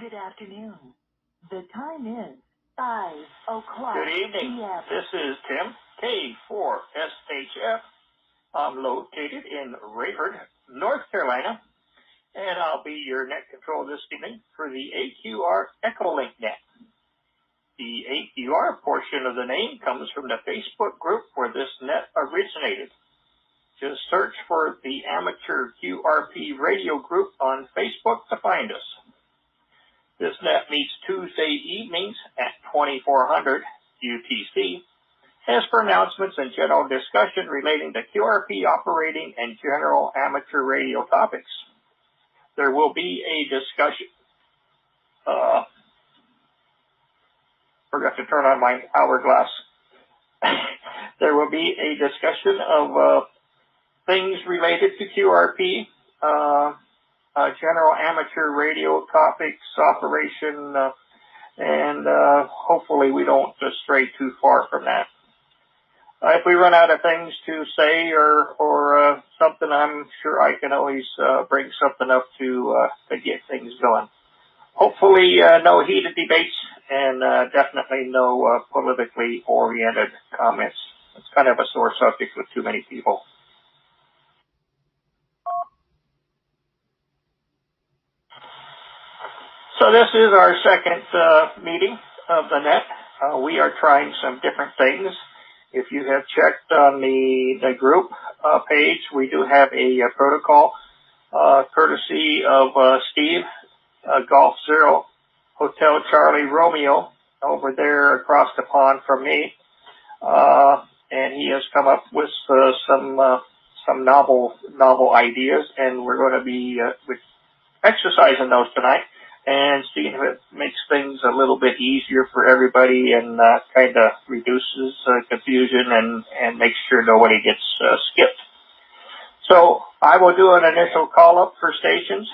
Good afternoon. The time is 5 o'clock. Good evening. PM. This is Tim K4SHF. I'm located in Rayford, North Carolina, and I'll be your net control this evening for the AQR Echolink net. The AQR portion of the name comes from the Facebook group where this net originated. Just search for the Amateur QRP radio group on Facebook to find us. This net meets Tuesday evenings at 2400 UTC as for announcements and general discussion relating to QRP operating and general amateur radio topics. There will be a discussion. Forgot to turn on my hourglass. There will be a discussion of things related to QRP, general amateur radio topics, operation, and hopefully we don't stray too far from that. If we run out of things to say or something, I'm sure I can always bring something up to get things going. Hopefully no heated debates and definitely no politically oriented comments. It's kind of a sore subject with too many people. So this is our second meeting of the net. We are trying some different things. If you have checked on the group page, we do have a protocol courtesy of Steve, Golf Zero, Hotel Charlie Romeo, over there across the pond from me. And he has come up with some novel ideas, and we're going to be exercising those tonight and seeing if it makes things a little bit easier for everybody and kind of reduces confusion and makes sure nobody gets skipped. So I will do an initial call-up for stations,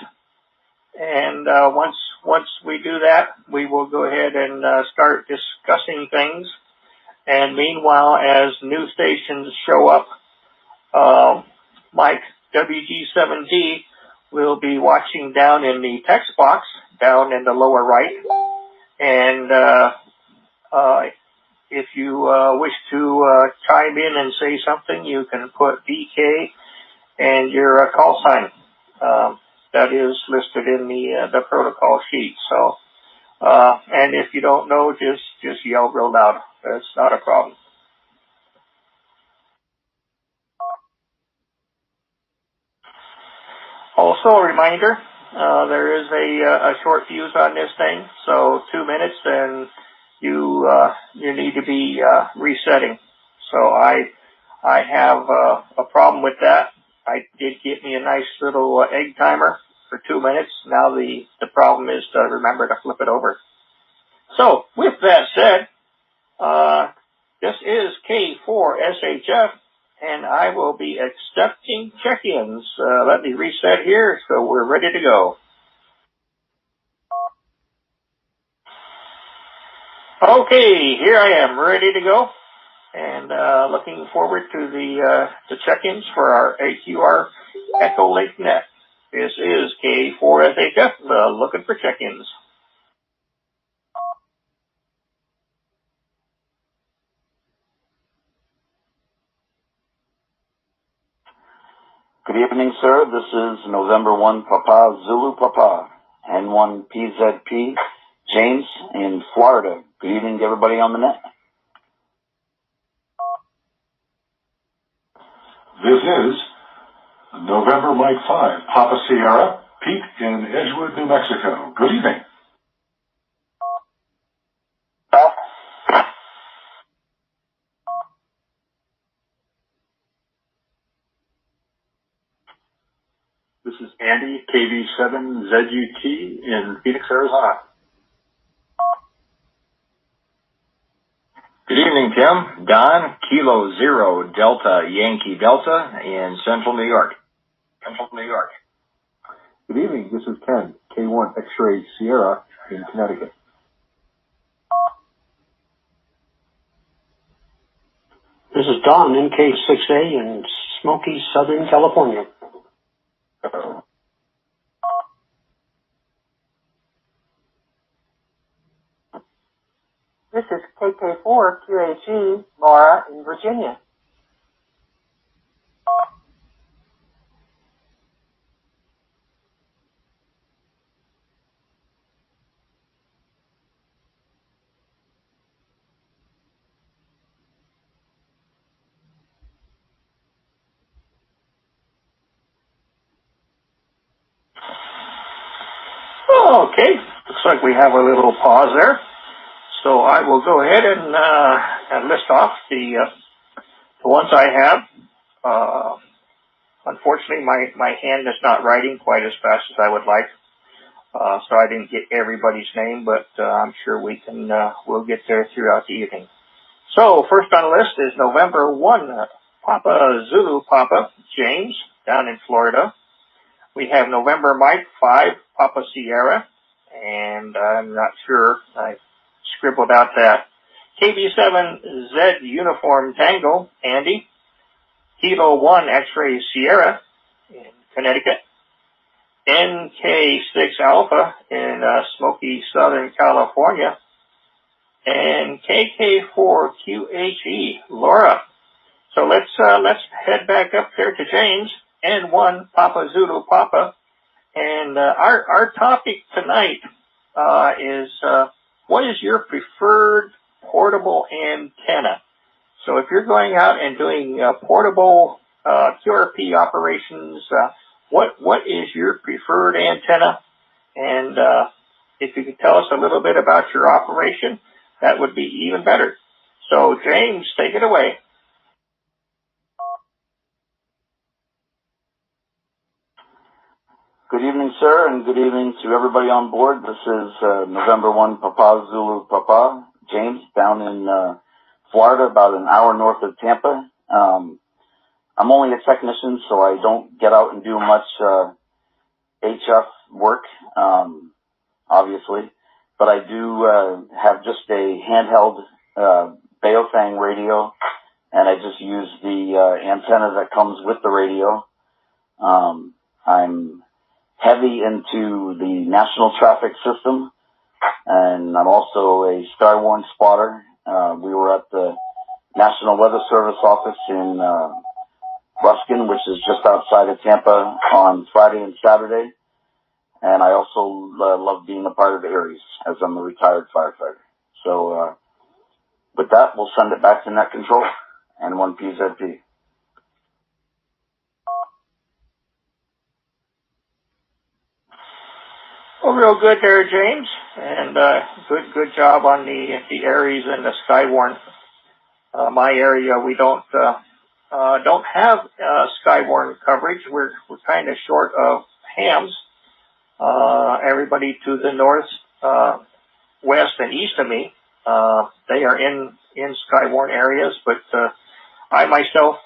and once we do that, we will go ahead and start discussing things. And meanwhile, as new stations show up, Mike WG7D will be watching down in the text box, down in the lower right. And if you wish to chime in and say something, you can put BK and your call sign. That is listed in the protocol sheet. So, and if you don't know, just yell real loud. That's not a problem. Also, a reminder, there is a short fuse on this thing, so 2 minutes, and you need to be resetting. So I have a problem with that. I did get me a nice little egg timer for 2 minutes. Now the problem is to remember to flip it over. So with that said, this is K4SHF. And I will be accepting check-ins. Let me reset here so we're ready to go. Okay, here I am, ready to go. And looking forward to the check-ins for our AQR Echolink net. This is K4SHF, looking for check-ins. Good evening, sir. This is November 1 Papa Zulu Papa, N1 PZP, James in Florida. Good evening to everybody on the net. This is November Mike 5 Papa Sierra, Pete in Edgewood, New Mexico. Good evening. This is Andy, KV7ZUT in Phoenix, Arizona. Good evening, Tim. Don, Kilo Zero Delta Yankee Delta in Central New York. Good evening. This is Ken, K1 X-Ray Sierra in Connecticut. This is Don, NK6A in Smoky, Southern California. This is KK4QHE, Laura in Virginia. Okay, looks like we have a little pause there. So I will go ahead and list off the ones I have. Unfortunately, my hand is not writing quite as fast as I would like, so I didn't get everybody's name, but I'm sure we'll get there throughout the evening. So first on the list is November 1, Papa Zulu Papa James down in Florida. We have November Mike 5, Papa Sierra, and I'm not sure, I scribbled out that. KB7Z Uniform Tango, Andy. Kilo 1 X-Ray Sierra in Connecticut. NK6 Alpha in Smoky, Southern California. And KK4QHE, Laura. So let's head back up there to James. N1 Papa Zulu Papa. And our topic tonight is what is your preferred portable antenna? So if you're going out and doing portable QRP operations, what is your preferred antenna? And if you could tell us a little bit about your operation, that would be even better. So James, take it away. Good evening, sir, and good evening to everybody on board. This is November 1 Papa Zulu Papa, James, down in Florida, about an hour north of Tampa. I'm only a technician, so I don't get out and do much HF work, obviously. But I do have just a handheld Baofeng radio, and I just use the antenna that comes with the radio. I'm heavy into the national traffic system, and I'm also a Skywarn spotter. We were at the National Weather Service office in Ruskin, which is just outside of Tampa, on Friday and Saturday. And I also love being a part of Aries, as I'm a retired firefighter. So with that, we'll send it back to Net Control and 1PZP. Well, real good there, James, and good job on the Aries and the Skywarn. My area, we don't have Skywarn coverage. We're kind of short of hams. Everybody to the north, west, and east of me, they are in Skywarn areas, but I myself,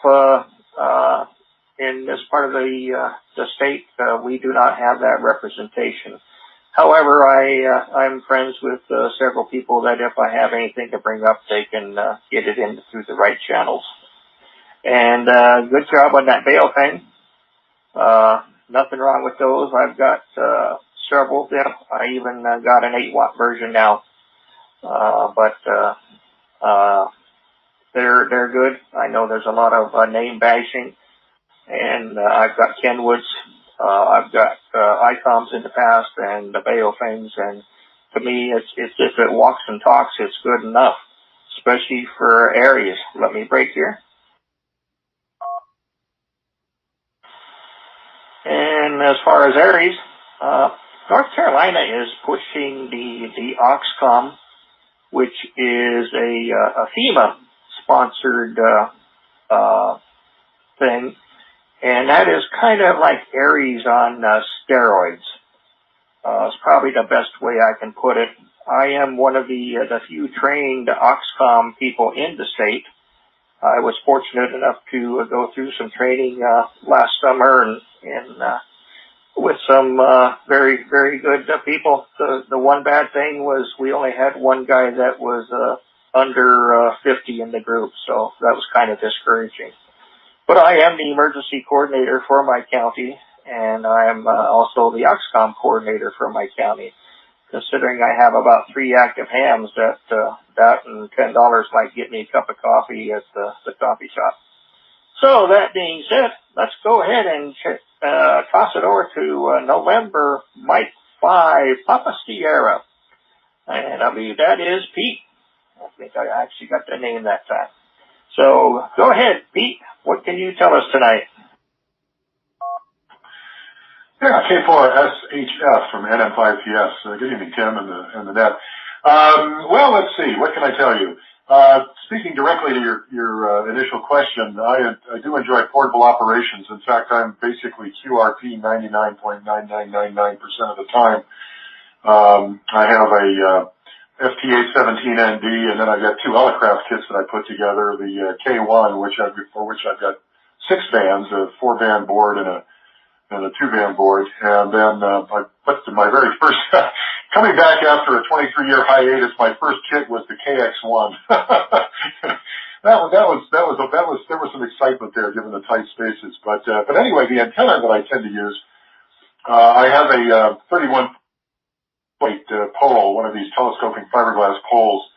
in this part of the state, we do not have that representation. However, I'm friends with several people that if I have anything to bring up, they can get it in through the right channels. And good job on that Baofeng. Nothing wrong with those. I've got several of them. I even got an 8-watt version now. But they're good. I know there's a lot of name bashing, and I've got Kenwoods. I've got ICOMs in the past and the Baofengs, and to me, it's if it walks and talks, it's good enough, especially for areas. Let me break here. And as far as Aries, North Carolina is pushing the Oxcom, which is a FEMA-sponsored thing, and that is kind of like Aries on steroids. It's probably the best way I can put it. I am one of the few trained Oxcom people in the state. I was fortunate enough to go through some training last summer and with some very, very good people. The one bad thing was we only had one guy that was under 50 in the group, so that was kind of discouraging. But I am the emergency coordinator for my county, and I am also the Oxcom coordinator for my county. considering I have about 3 active hams that and $10 might get me a cup of coffee at the coffee shop. So that being said, let's go ahead and toss it over to November Mike 5, Papa Sierra. And I believe that is Pete. I think I actually got the name that time. So go ahead, Pete. What can you tell us tonight? Yeah, K4SHF from NM5PS. Good evening, Tim and the net. Well, let's see. What can I tell you? Speaking directly to your initial question, I do enjoy portable operations. In fact, I'm basically QRP 99.9999% of the time. I have a FTA-17ND, and then I've got 2 Elecraft kits that I put together. The K1, for which I've got 6 bands, a 4-band board and a 2-band board. And then I put my very first, coming back after a 23-year hiatus, my first kit was the KX1. There was some excitement there given the tight spaces. But anyway, the antenna that I tend to use, I have a 31 plate pole, one of these telescoping fiberglass poles,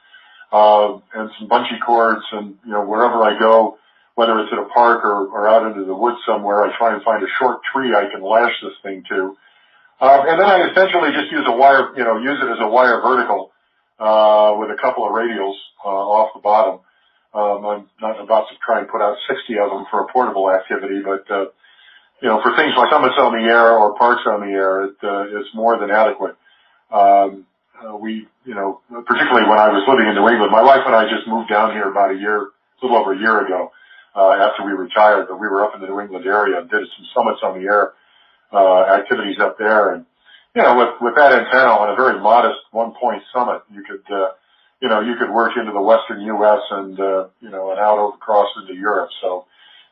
and some bungee cords, and wherever I go, whether it's at a park or out into the woods somewhere, I try and find a short tree I can lash this thing to. And then I essentially just use a wire, use it as a wire vertical, with a couple of radials, off the bottom. I'm not about to try and put out 60 of them for a portable activity, but, for things like summits on the air or parks on the air, it's more than adequate. Particularly when I was living in New England, my wife and I just moved down here about a little over a year ago, after we retired, but we were up in the New England area and did some summits on the air, activities up there. And, with that antenna on a very modest 1-point summit, you could work into the western U.S. and out across into Europe. So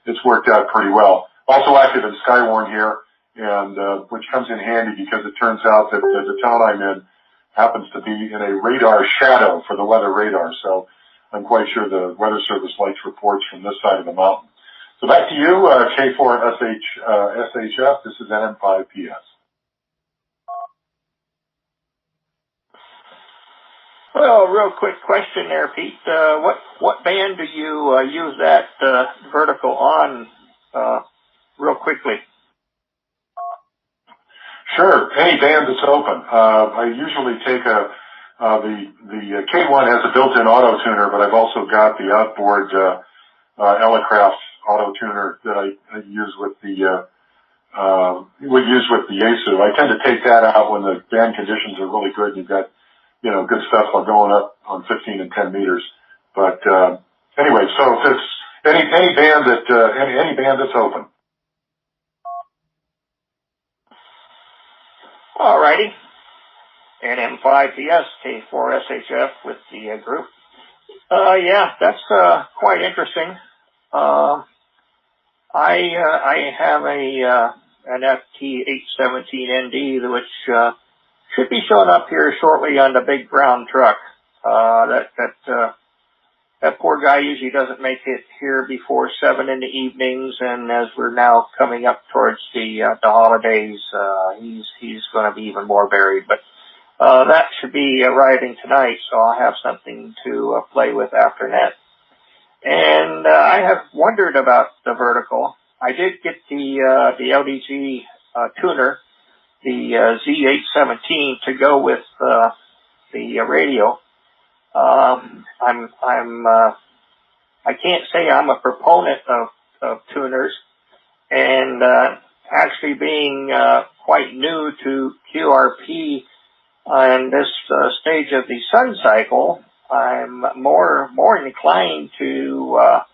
it's worked out pretty well. Also active in Skywarn here, and which comes in handy because it turns out that the town I'm in happens to be in a radar shadow for the weather radar. So I'm quite sure the Weather Service likes reports from this side of the mountain. So back to you, K4SHF. This is NM5PS. Well, real quick question there, Pete. What band do you use that vertical on? Real quickly. Sure, any band that's open. I usually take the K1 has a built-in auto tuner, but I've also got the outboard Elecraft auto tuner that I use with the Yaesu. I tend to take that out when the band conditions are really good and you've got good stuff like going up on 15 and 10 meters. But anyway, so if it's any band that's open. Alrighty. NM5PS, K4SHF with the group. Yeah, that's quite interesting. I have an FT817ND which should be showing up here shortly on the big brown truck. That poor guy usually doesn't make it here before 7 in the evenings, and as we're now coming up towards the holidays, he's going to be even more buried. But that should be arriving tonight, so I'll have something to play with after that. And I have wondered about the vertical. I did get the LDG tuner, the Z817, to go with the radio. I can't say I'm a proponent of tuners, and actually being quite new to QRP on this stage of the sun cycle, I'm more inclined to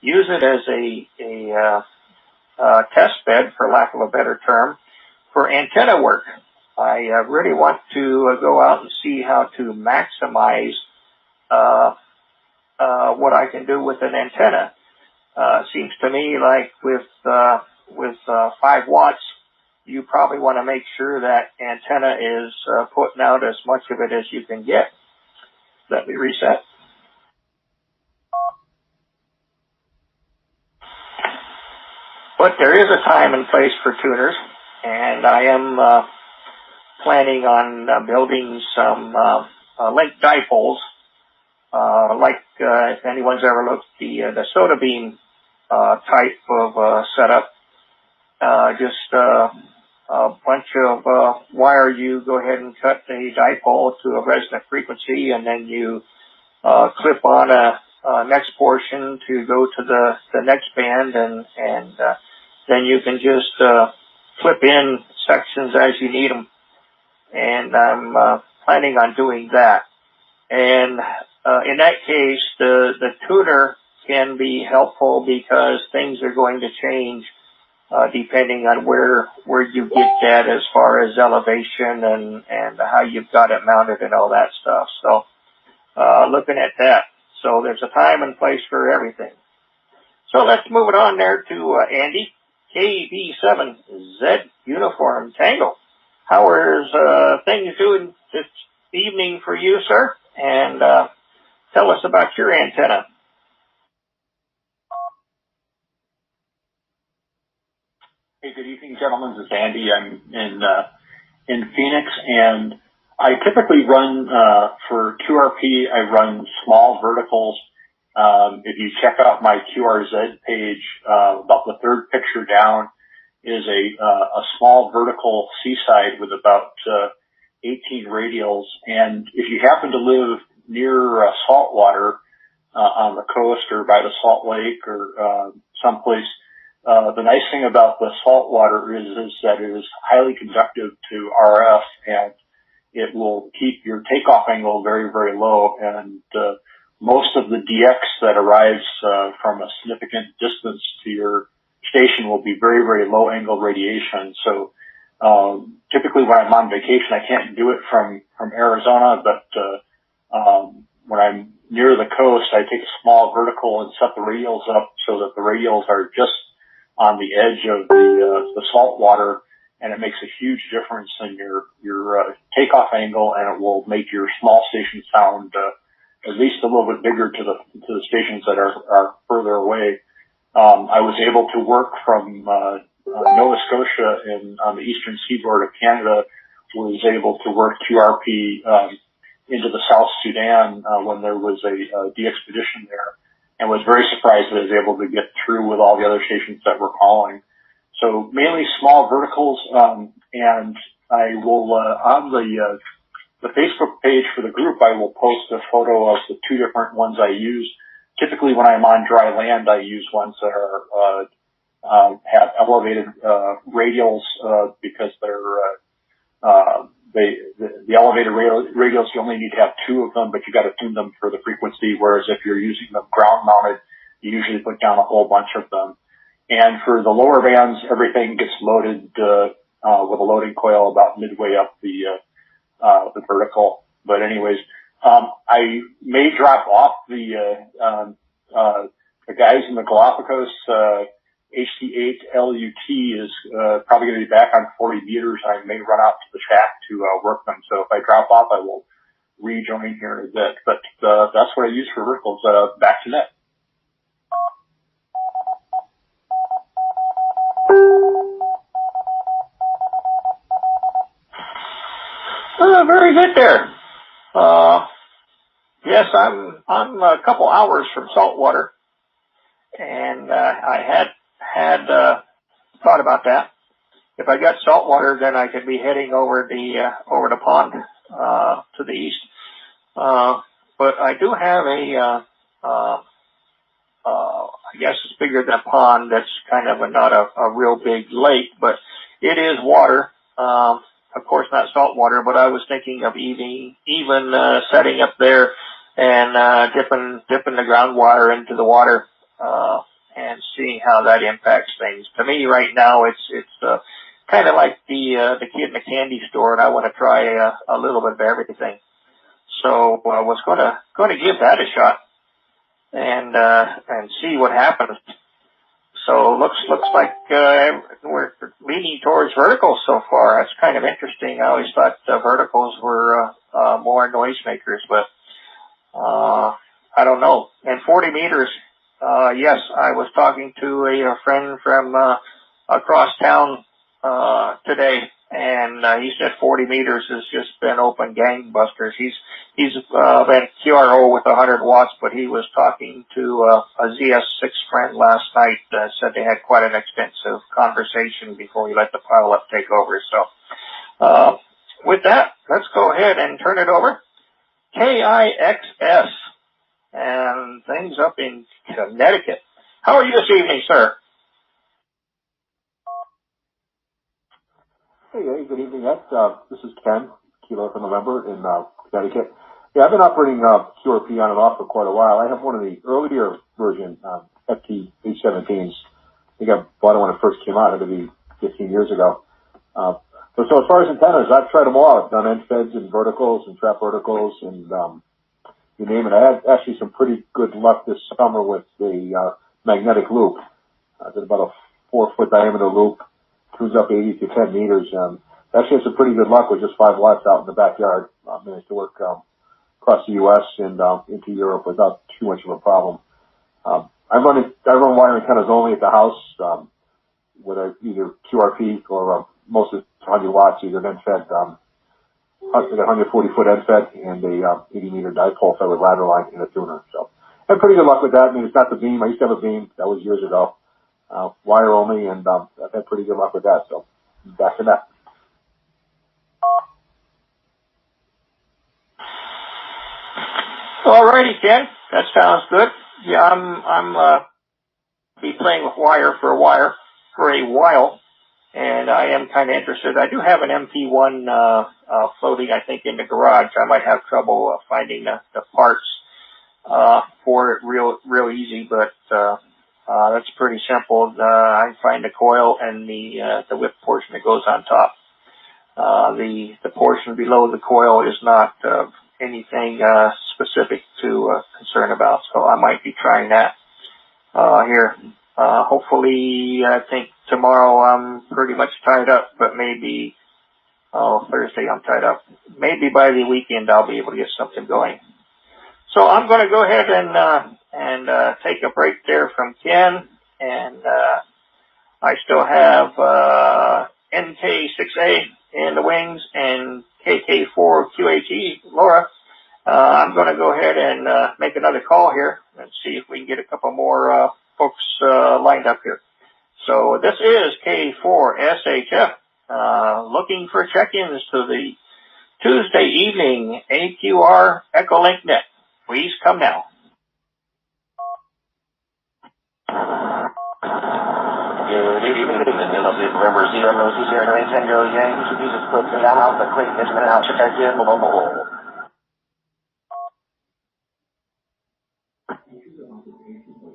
use it as a test bed, for lack of a better term, for antenna work. I really want to go out and see how to maximize what I can do with an antenna. Seems to me like with 5 watts, you probably want to make sure that antenna is putting out as much of it as you can get. Let me reset. But there is a time and place for tuners, and I am planning on building some link dipoles, if anyone's ever looked at the soda beam type of setup. Just a bunch of wire. You go ahead and cut a dipole to a resonant frequency, and then you clip on a next portion to go to the next band, and then you can just flip in sections as you need them. And I'm planning on doing that. And in that case, the tuner can be helpful because things are going to change depending on where you get that as far as elevation and how you've got it mounted and all that stuff. So looking at that. So there's a time and place for everything. So let's move it on there to Andy, KB7Z Uniform Tango. How are things doing this evening for you, sir? And tell us about your antenna. Hey, good evening, gentlemen. This is Andy. I'm in Phoenix, and I typically run for QRP. I run small verticals. If you check out my QRZ page, about the third picture down is a small vertical seaside with about 18 radials. And if you happen to live near saltwater on the coast or by the Salt Lake or someplace, the nice thing about the salt water is that it is highly conductive to RF, and it will keep your takeoff angle very, very low. And most of the DX that arrives from a significant distance to your station will be very, very low angle radiation. So typically when I'm on vacation, I can't do it from Arizona, but when I'm near the coast, I take a small vertical and set the radials up so that the radials are just on the edge of the salt water, and it makes a huge difference in your takeoff angle, and it will make your small station sound at least a little bit bigger to the stations that are further away. I was able to work from Nova Scotia on the eastern seaboard of Canada. Was able to work QRP into the South Sudan when there was a de-expedition there, and was very surprised that I was able to get through with all the other stations that were calling. So mainly small verticals, and I will on the Facebook page for the group, I will post a photo of the two different ones I use. Typically, when I'm on dry land, I use ones that are have elevated radials because the elevated radials, you only need to have two of them, but you got to tune them for the frequency. Whereas if you're using them ground mounted, you usually put down a whole bunch of them. And for the lower bands, everything gets loaded with a loading coil about midway up the vertical. But anyways, I may drop off the guys in the Galapagos. HT8 LUT is probably going to be back on 40 meters. I may run out to the shack to work them. So if I drop off, I will rejoin here in a bit. But that's what I use for verticals. Back to net. Very good there. Yes, I'm a couple hours from saltwater, and I had thought about that. If I got saltwater, then I could be heading over the pond to the east. But I do have I guess it's bigger than a pond. That's kind of not a real big lake, but it is water. Of course, not salt water, but I was thinking of even setting up there and dipping the groundwater into the water and seeing how that impacts things. To me, right now, it's kind of like the kid in the candy store, and I want to try a little bit of everything. So I was going to give that a shot and see what happens. So looks like we're leaning towards verticals so far. That's kind of interesting. I always thought verticals were more noisemakers, but I don't know. And 40 meters, yes, I was talking to a friend from across town today, and he said 40 meters has just been open gangbusters. He's been QRO with 100 watts, but he was talking to a ZS6 friend last night. Said they had quite an extensive conversation before he let the pileup take over. So with that, let's go ahead and turn it over. KIXS and things up in Connecticut. How are you this evening, sir? Hey, good evening, Ed. This is Ken, Kilo for November in Connecticut. Yeah, I've been operating QRP on and off for quite a while. I have one of the earlier version FT817s. I think I bought it when it first came out. It had to be 15 years ago. But so as far as antennas, I've tried them all. I've done end feds and verticals and trap verticals and you name it. I had actually some pretty good luck this summer with the magnetic loop. I did about a 4-foot diameter loop, tunes up 80 to 10 meters. Actually had some pretty good luck with just 5 watts out in the backyard. Managed to work across the U.S. and into Europe without too much of a problem. I run wire antennas only at the house, with either QRP or most of it's 100 watts, either an end fed, like a 140-foot end fed and a 80-meter dipole fed with ladder line and a tuner. So I had pretty good luck with that. I mean, it's not the beam. I used to have a beam. That was years ago. Wire only, and I've had pretty good luck with that. So back to that. All righty, Ken. That sounds good. Yeah, I'm be playing with wire for a while, and I am kind of interested. I do have an MP1 floating, I think, in the garage. I might have trouble finding the parts for it real easy, but that's pretty simple. I find the coil and the whip portion that goes on top. The portion below the coil is not anything specific to concern about, so I might be trying that here. Hopefully, I think tomorrow I'm pretty much tied up, but maybe Thursday I'm tied up. Maybe by the weekend I'll be able to get something going. So I'm going to go ahead and take a break there from Ken, and I still have NK6A in the wings and KK4QHE, Laura. I'm going to go ahead and make another call here and see if we can get a couple more folks lined up here. So this is K4SHF looking for check-ins to the Tuesday evening AQR Echolink net. Please come now. Good evening, November 0 Tango Yankee. Jesus put me out, the quick is now check in the mobile.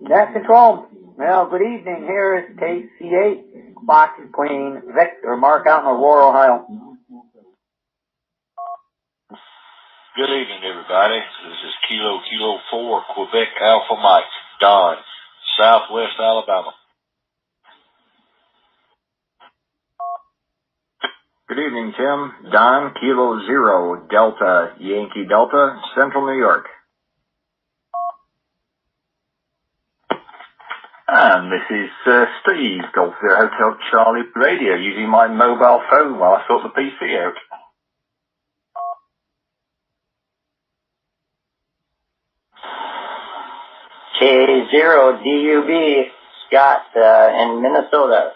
Net control. Well, good evening. Here is KC8, Fox Queen Victor, Mark out in Aurora, Ohio. Good evening, everybody. This is Kilo 4, Quebec Alpha Mike, Don, Southwest Alabama. Good evening, Tim. Don, Kilo 0, Delta, Yankee Delta, Central New York. And this is Steve, Golf Zero Hotel Charlie Radio, using my mobile phone while I sort the PC out. K0 DUB, Scott in Minnesota.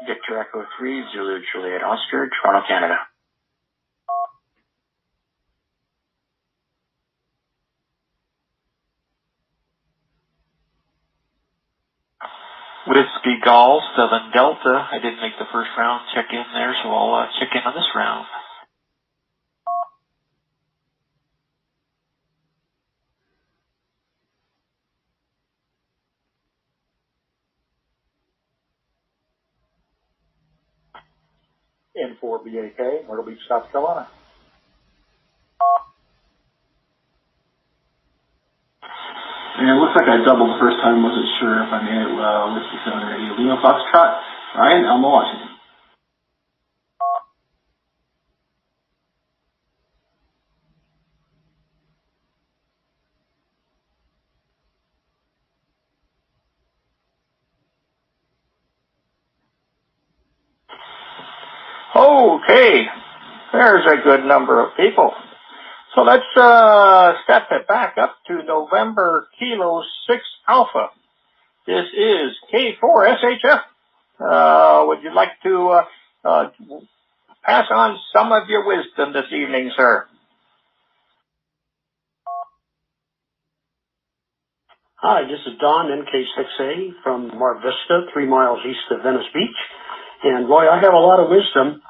Victor Echo 3, Zulu Juliet Oscar, Toronto, Canada. Whiskey Golf, Southern Delta. I didn't make the first round check in there, so I'll check in on this round. N4BAK, Myrtle Beach, South Carolina. Yeah, it looks like I doubled the first time. Wasn't sure if I made it well. Whiskey 780 Lima Foxtrot. Ryan, Elma, Washington. Okay, there's a good number of people. So let's step it back up to November Kilo 6 Alpha. This is K4SHF. Would you like to pass on some of your wisdom this evening, sir? Hi, this is Don, NK6A from Mar Vista, 3 miles east of Venice Beach. And boy, I have a lot of wisdom.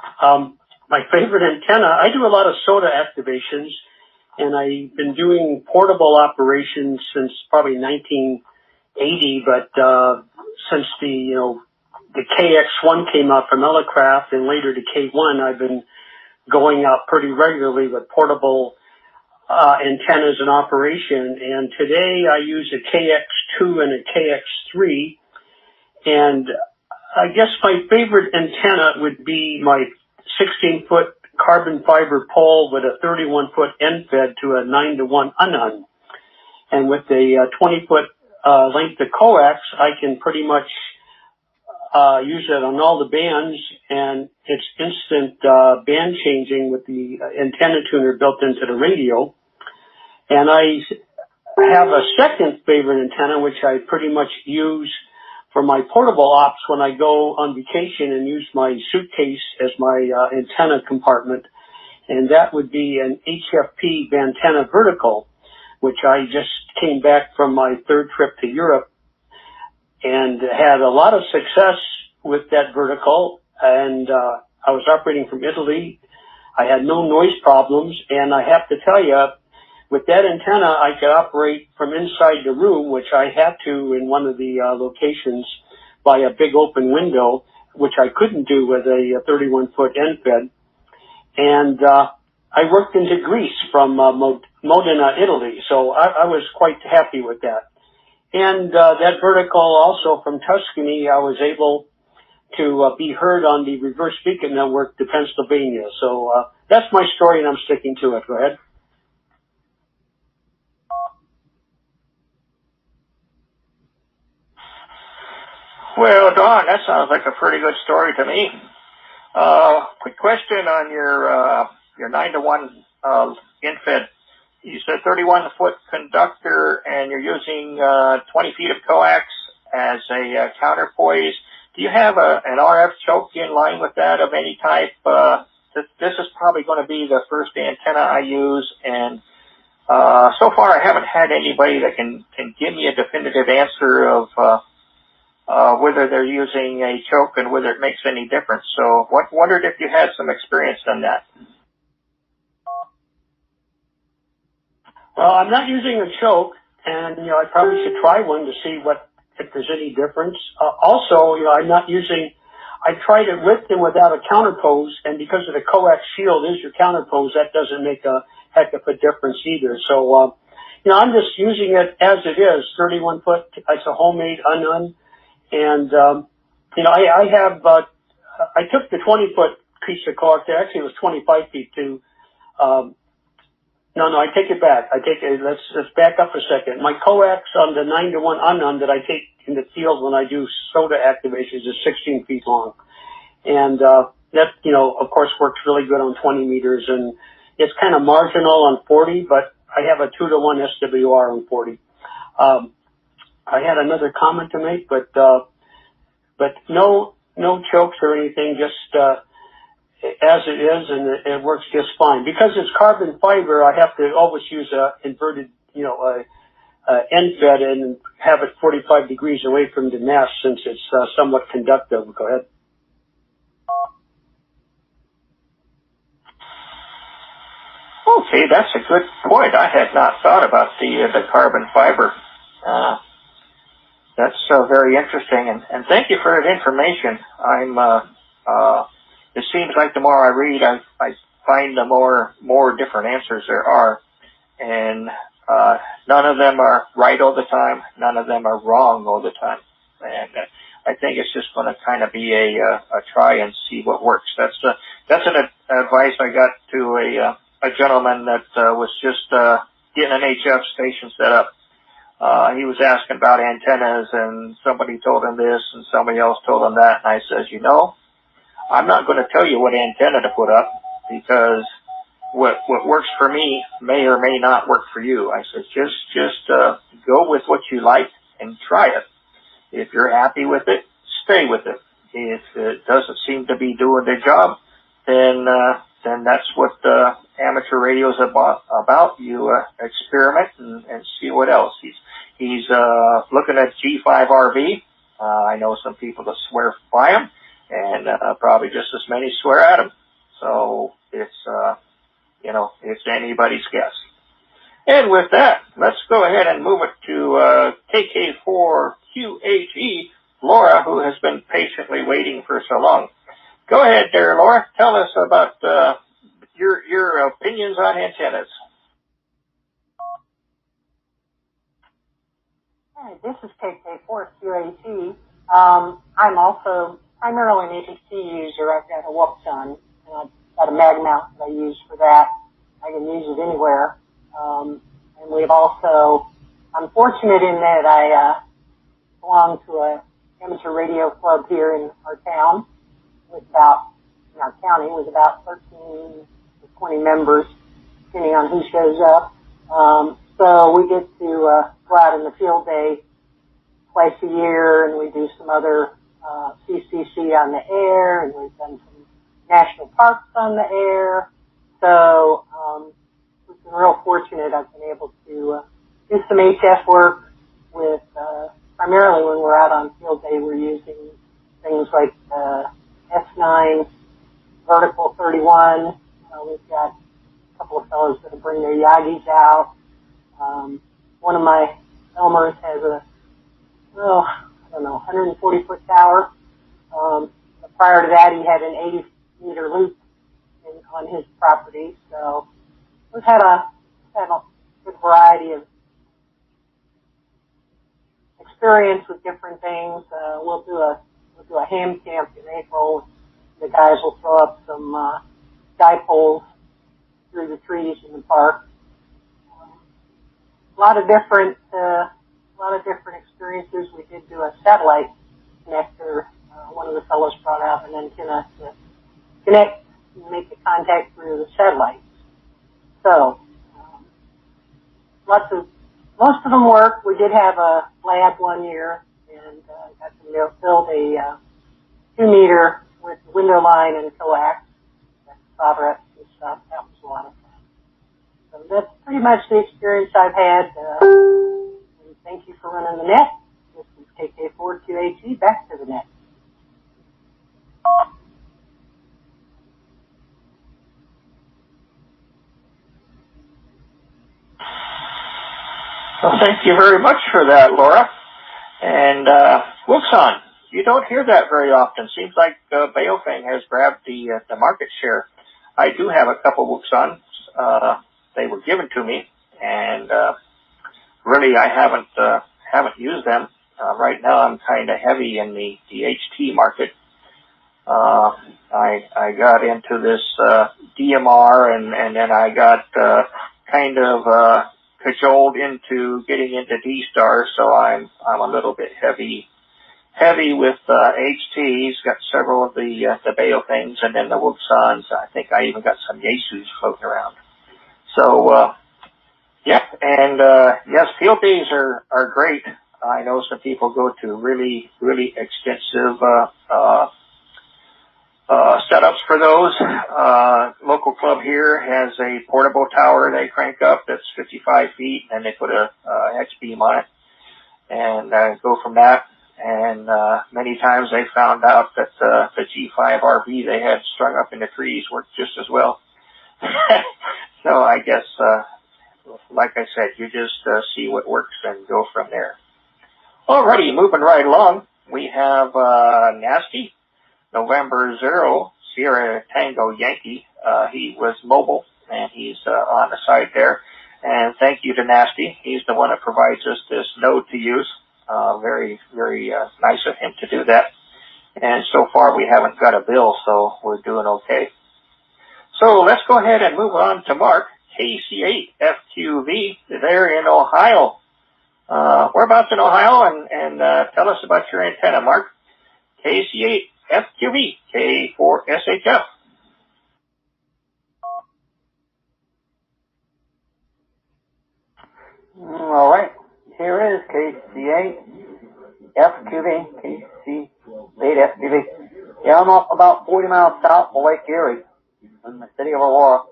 My favorite antenna, I do a lot of SOTA activations, and I've been doing portable operations since probably 1980, but since the KX1 came out from Elecraft and later the K1, I've been going out pretty regularly with portable antennas in operation. And today I use a KX2 and a KX3, and I guess my favorite antenna would be my 16-foot carbon fiber pole with a 31-foot end fed to a 9-to-1 unhun. And with a 20-foot length of coax, I can pretty much use it on all the bands, and it's instant band changing with the antenna tuner built into the radio. And I have a second favorite antenna, which I pretty much use for my portable ops when I go on vacation and use my suitcase as my antenna compartment. And that would be an HFP Vantenna Vertical, which I just came back from my third trip to Europe and had a lot of success with that vertical. And I was operating from Italy. I had no noise problems. And I have to tell you, with that antenna, I could operate from inside the room, which I had to in one of the locations by a big open window, which I couldn't do with a 31-foot end fed. And I worked into Greece from Modena, Italy, so I was quite happy with that. And that vertical also from Tuscany, I was able to be heard on the reverse beacon network to Pennsylvania. So that's my story, and I'm sticking to it. Go ahead. Well, Don, that sounds like a pretty good story to me. Quick question on your 9-to-1 infed. You said 31-foot conductor, and you're using 20 feet of coax as a counterpoise. Do you have an RF choke in line with that of any type? This is probably going to be the first antenna I use, and so far I haven't had anybody that can give me a definitive answer of whether they're using a choke and whether it makes any difference. So wondered if you had some experience on that. Well, I'm not using a choke, and I probably should try one to see if there's any difference. Also, I'm not using. I tried it with and without a counterpose, and because of the coax shield is your counterpose, that doesn't make a heck of a difference either. So, I'm just using it as it is, 31 foot. It's a homemade unhun. And, I took the 20-foot piece of coax. Actually, it was 25 feet too. No, I take it back. Let's back up a second. My coax on the 9-to-1 unhun that I take in the field when I do SOTA activations is 16 feet long. And, that, of course works really good on 20 meters, and it's kind of marginal on 40, but I have a 2-to-1 SWR on 40. I had another comment to make, but no chokes or anything, just, as it is, and it works just fine. Because it's carbon fiber, I have to always use a inverted, end fed and have it 45 degrees away from the nest since it's somewhat conductive. Go ahead. Okay, that's a good point. I had not thought about the carbon fiber. That's very interesting, and thank you for that information. It seems like the more I read, I find the more different answers there are, and none of them are right all the time. None of them are wrong all the time, and I think it's just going to kind of be a try and see what works. That's an advice I got to a gentleman that was just getting an HF station set up. He was asking about antennas, and somebody told him this and somebody else told him that, and I says, I'm not going to tell you what antenna to put up because what works for me may or may not work for you. I said, just go with what you like and try it. If you're happy with it, stay with it. If it doesn't seem to be doing the job, then that's what amateur radio is about. You experiment and see what else. He's looking at G5RV. I know some people that swear by him, and probably just as many swear at him. So it's it's anybody's guess. And with that, let's go ahead and move it to KK4QHE, Laura, who has been patiently waiting for so long. Go ahead there, Laura. Tell us about your opinions on antennas. Hi, this is KK4SHF. I'm also primarily an APC user. I've got a Wuxon, and I've got a mag mount that I use for that. I can use it anywhere. And we've also, I'm fortunate in that I belong to a amateur radio club here in our town with about 13 to 20 members, depending on who shows up. So we get to go out in the field day twice a year, and we do some other CCC on the air, and we've done some national parks on the air. So we've been real fortunate. I've been able to do some HF work with primarily when we're out on field day, we're using things like S9, vertical 31. We've got a couple of fellows that bring their Yagis out. One of my Elmers has a 140-foot tower. But prior to that, he had an 80-meter loop on his property. So we've had a good variety of experience with different things. We'll do a ham camp in April. The guys will throw up some dipoles through the trees in the park. A lot of different experiences. We did do a satellite connector. One of the fellows brought out an antenna to connect and make the contact through the satellite. So most of them work. We did have a lab one year and got to build a 2-meter with window line and coax, solder and stuff. That was a lot of fun. So that's pretty much the experience I've had. And thank you for running the net. This is KK4QHE. Back to the net. Well, thank you very much for that, Laura. And Wuxon, you don't hear that very often. Seems like Baofeng has grabbed the market share. I do have a couple Wuxons. They were given to me, and really I haven't used them. Right now I'm kind of heavy in the HT market. I got into this DMR, and then I got kind of cajoled into getting into D-Star, so I'm a little bit heavy with HTs. Got several of the Baofengs, and then the Wuxons. I think I even got some Yaesus floating around. So yeah, and yes, field days are great. I know some people go to really extensive setups for those. Local club here has a portable tower they crank up that's 55 feet, and they put a X-beam on it and go from that. And many times they found out that the G5RV they had strung up in the trees worked just as well. So I guess, like I said, you just see what works and go from there. Alrighty, moving right along, we have Nasty, November 0, Sierra Tango Yankee. He was mobile, and he's on the side there. And thank you to Nasty. He's the one that provides us this node to use. Very nice of him to do that. And so far we haven't got a bill, so we're doing okay. So let's go ahead and move on to Mark, KC8FQV, there in Ohio. Whereabouts in Ohio? And tell us about your antenna, Mark. KC8 FQV K4SHF. All right. Here is KC8 FQV, KC8 FQV. Yeah, I'm up about 40 miles south of Lake Erie in the city of Aurora.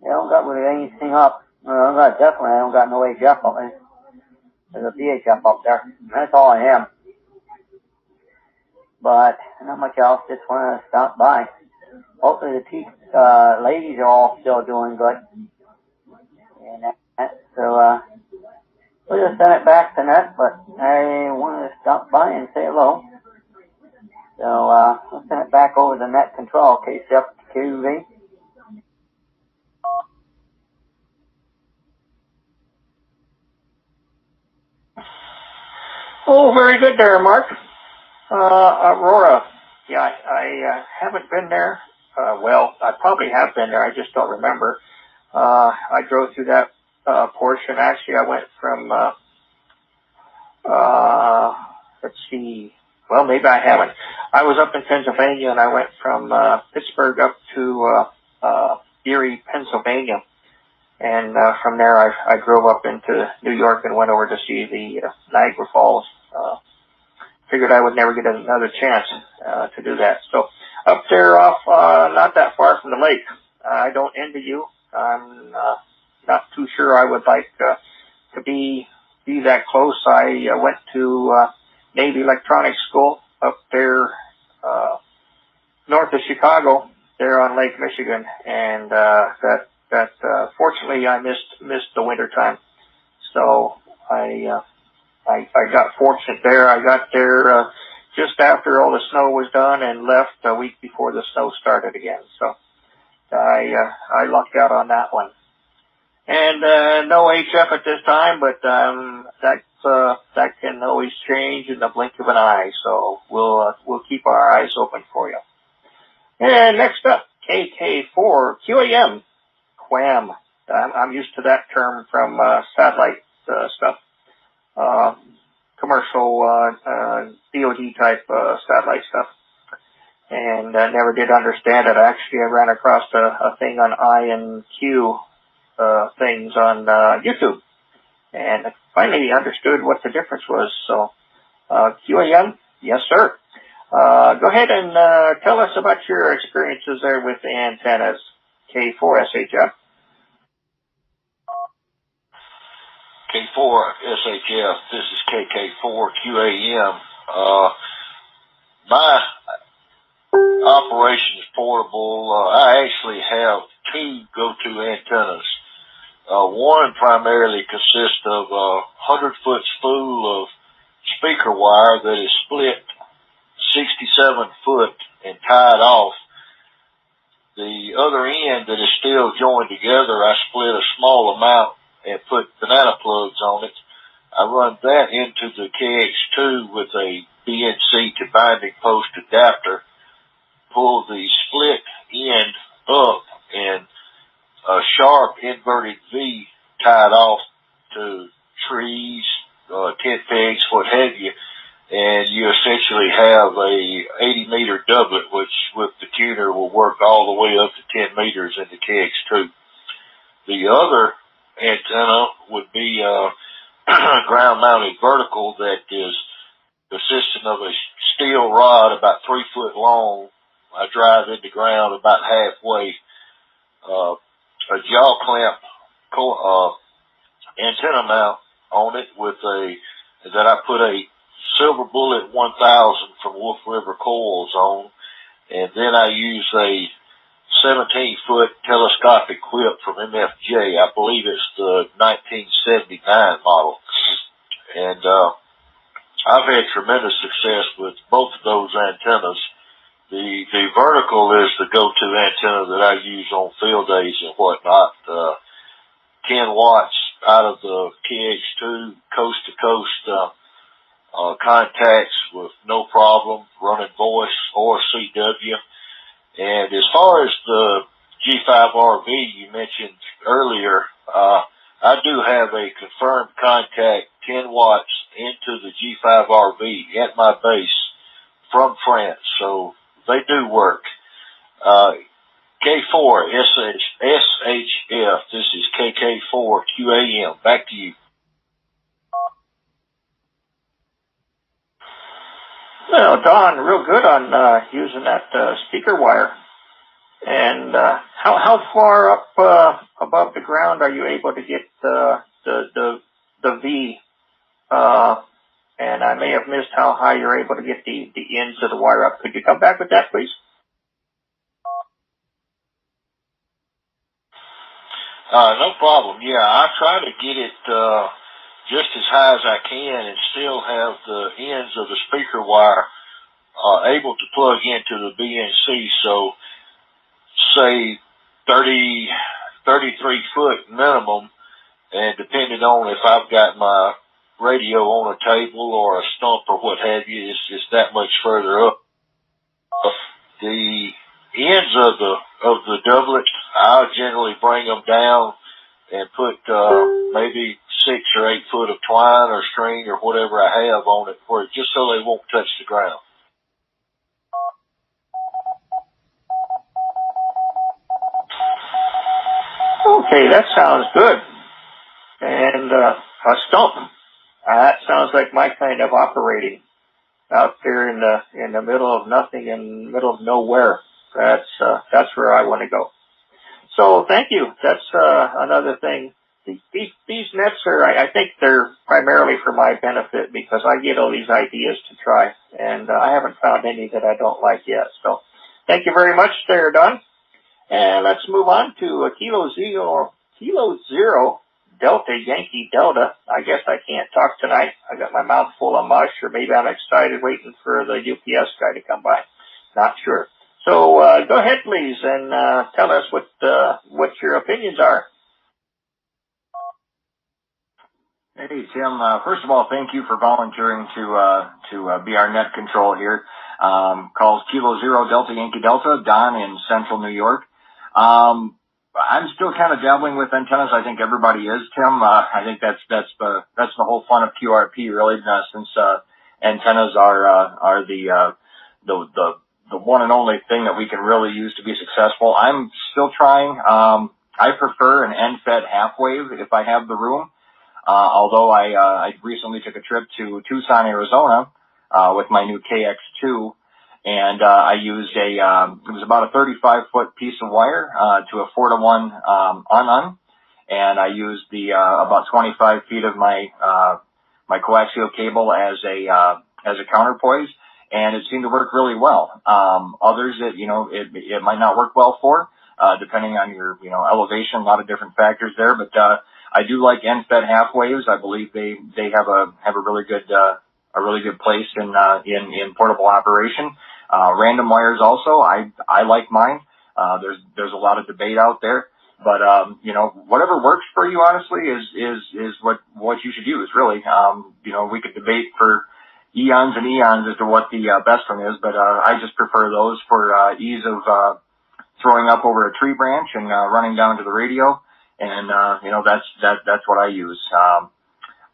Yeah, I don't got really anything up. I don't got no HF up there. There's a VHF up there. That's all I am. But not much else. Just want to stop by. Hopefully the ladies are all still doing good. And so, we'll just send it back to net, but I wanted to stop by and say hello. So, we'll send it back over to net control, KCFQV. Oh, very good there, Mark. Aurora. Yeah, I haven't been there. Well, I probably have been there. I just don't remember. I drove through that portion. Actually, I went from, let's see. Well, maybe I haven't. I was up in Pennsylvania, and I went from Pittsburgh up to Erie, Pennsylvania. And from there, I drove up into New York and went over to see the Niagara Falls. Figured I would never get another chance to do that. So up there off, not that far from the lake. I don't envy you. I'm not too sure I would like to be that close. I went to Navy Electronics School up there north of Chicago, there on Lake Michigan, and fortunately I missed the winter time. So I got fortunate there. I got there just after all the snow was done and left a week before the snow started again. So I lucked out on that one. And no HF at this time, but that can always change in the blink of an eye. So we'll keep our eyes open for you. And next up, KK4 QAM, QAM. I'm used to that term from satellite stuff. Commercial DoD type satellite stuff, and never did understand it. Actually, I ran across a thing on I and Q things on YouTube, and I finally understood what the difference was. So QAM, yes sir. Go ahead and tell us about your experiences there with the antennas, K4SHF. K4SHF, this is KK4QAM. My operation is portable. I actually have two go-to antennas. One primarily consists of a 100-foot spool of speaker wire that is split 67 foot and tied off. The other end that is still joined together, I split a small amount and put banana plugs on it. I run that into the KX2 with a BNC to binding post adapter, pull the split end up, and a sharp inverted V tied off to trees, tent pegs, what have you, and you essentially have a 80-meter doublet, which with the tuner will work all the way up to 10 meters in the KX2. The other antenna would be ground-mounted vertical that is consisting of a steel rod about 3 foot long. I drive into ground about halfway. A jaw clamp antenna mount on it with that I put a Silver Bullet 1000 from Wolf River Coils on, and then I use a 17-foot telescopic whip from MFJ. I believe it's the 1979 model. And I've had tremendous success with both of those antennas. The vertical is the go-to antenna that I use on field days and whatnot. 10 watts out of the KX2, coast-to-coast contacts with no problem, running voice or CW. And as far as the G5RV you mentioned earlier, I do have a confirmed contact 10 watts into the G5RV at my base from France. So K4SHF. This is KK4QAM. Back to you. Well, Don, real good on using that speaker wire. And how far up above the ground are you able to get the V? And I may have missed how high you're able to get the ends of the wire up. Could you come back with that, please? No problem. Yeah, I try to get it just as high as I can and still have the ends of the speaker wire able to plug into the BNC. So, say 33 foot minimum, and depending on if I've got my radio on a table or a stump or what have you, it's that much further up. The ends of the doublet, I'll generally bring them down and put maybe 6 or 8 foot of twine or string or whatever I have on it for it, just so they won't touch the ground. Okay, that sounds good. And a stump. That sounds like my kind of operating out there in the middle of nothing, in the middle of nowhere. That's where I want to go. So thank you. That's another thing. These nets are, I think they're primarily for my benefit because I get all these ideas to try, and I haven't found any that I don't like yet. So thank you very much there, Don. And let's move on to Kilo Zero Delta Yankee Delta. I guess I can't talk tonight. I got my mouth full of mush, or maybe I'm excited waiting for the UPS guy to come by. Not sure. So go ahead, please, and tell us what your opinions are. Hey, Tim. First of all, thank you for volunteering to be our net control here. Calls Kilo Zero Delta Yankee Delta, Don in Central New York. I'm still kind of dabbling with antennas. I think everybody is, Tim. I think that's the whole fun of QRP, really, since antennas are the one and only thing that we can really use to be successful. I'm still trying. I prefer an end-fed half wave if I have the room. Although I recently took a trip to Tucson, Arizona, with my new KX2. And I used it was about a 35-foot piece of wire to a 4-to-1 on, and I used the about 25 feet of my coaxial cable as a counterpoise, and it seemed to work really well. Others it might not work well for, depending on your elevation, a lot of different factors there. But I do like end-fed half waves. I believe they have a really good place in portable operation. Random wires also, I like mine. There's a lot of debate out there, but whatever works for you, honestly, is what you should use, really. We could debate for eons and eons as to what the best one is, but I just prefer those for ease of throwing up over a tree branch and running down to the radio, and that's what I use.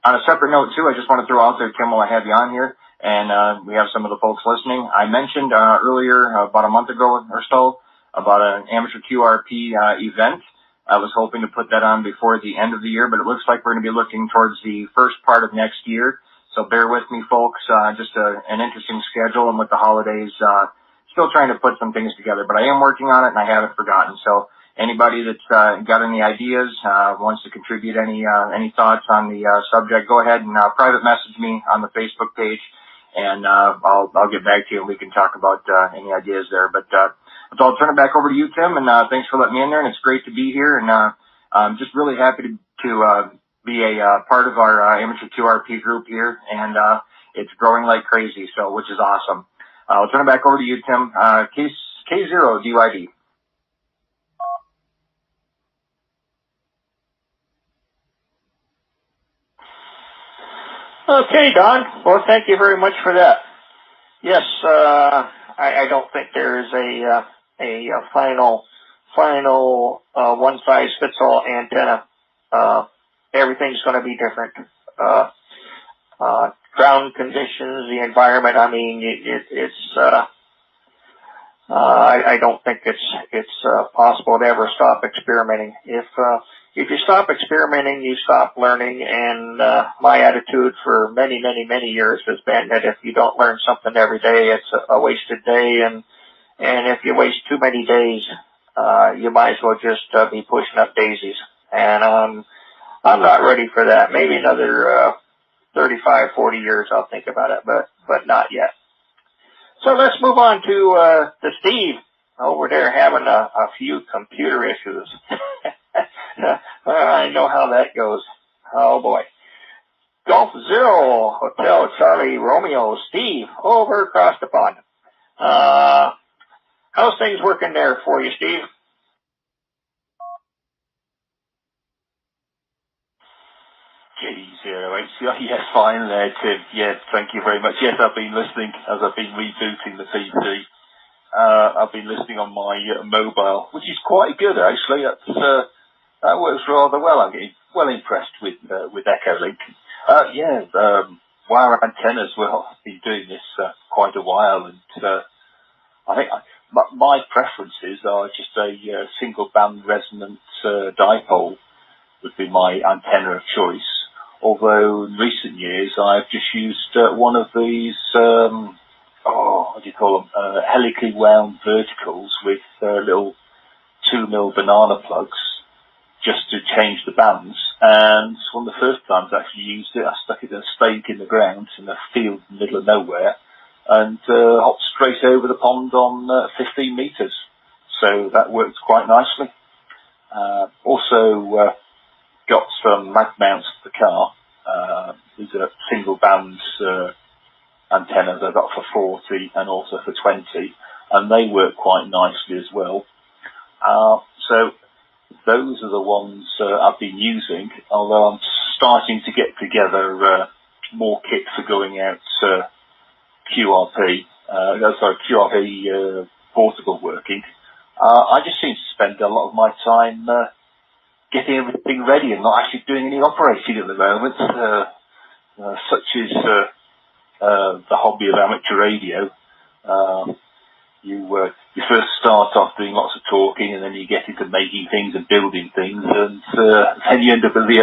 On a separate note, too, I just want to throw out there, Tim, while I have you on here, and we have some of the folks listening. I mentioned earlier, about a month ago or so, about an amateur QRP event. I was hoping to put that on before the end of the year, but it looks like we're going to be looking towards the first part of next year. So bear with me, folks. Just an interesting schedule, and with the holidays, still trying to put some things together. But I am working on it, and I haven't forgotten. So anybody that's got any ideas, wants to contribute any thoughts on the subject, go ahead and private message me on the Facebook page, and I'll get back to you, and we can talk about any ideas there. But so I'll turn it back over to you, Tim, and thanks for letting me in there, and it's great to be here, and I'm just really happy to be a part of our amateur QRP group here, and it's growing like crazy, so which is awesome. I'll turn it back over to you, Tim. K0 DYD. Okay, Don. Well, thank you very much for that. Yes, I don't think there is a final one-size-fits-all antenna. Everything's going to be different. Ground conditions, the environment. I mean, I don't think it's possible to ever stop experimenting. If you stop experimenting, you stop learning, and my attitude for many years has been that if you don't learn something every day, it's a wasted day, and if you waste too many days, you might as well just be pushing up daisies. And I'm not ready for that. Maybe another 35, 40 years I'll think about it, but not yet. So let's move on to Steve over there having a few computer issues. I know how that goes. Oh boy. Golf Zero Hotel Charlie Romeo Steve over across the pond. How's things working there for you, Steve? G0HCR, yes, fine there, Tim. Yes, thank you very much. Yes, I've been listening as I've been rebooting the PC. I've been listening on my mobile, which is quite good actually. That works rather well. I'm getting well impressed with Echolink. Wire antennas. Well, I've been doing this quite a while, and I think my preferences are just a single band resonant dipole would be my antenna of choice. Although in recent years I've just used one of these, what do you call them, helically wound verticals with little 2mm banana plugs just to change the bands. And one of the first times I actually used it, I stuck it in a stake in the ground in a field in the middle of nowhere and hopped straight over the pond on 15 metres. So that worked quite nicely. Also got some mag mounts for the car. These are single bands antennas I got for 40 and also for 20, and they work quite nicely as well. So those are the ones I've been using, although I'm starting to get together more kit for going out QRP portable working. I just seem to spend a lot of my time getting everything ready and not actually doing any operating at the moment, such is the hobby of amateur radio. You first start off doing lots of talking, and then you get into making things and building things, and then you end up at the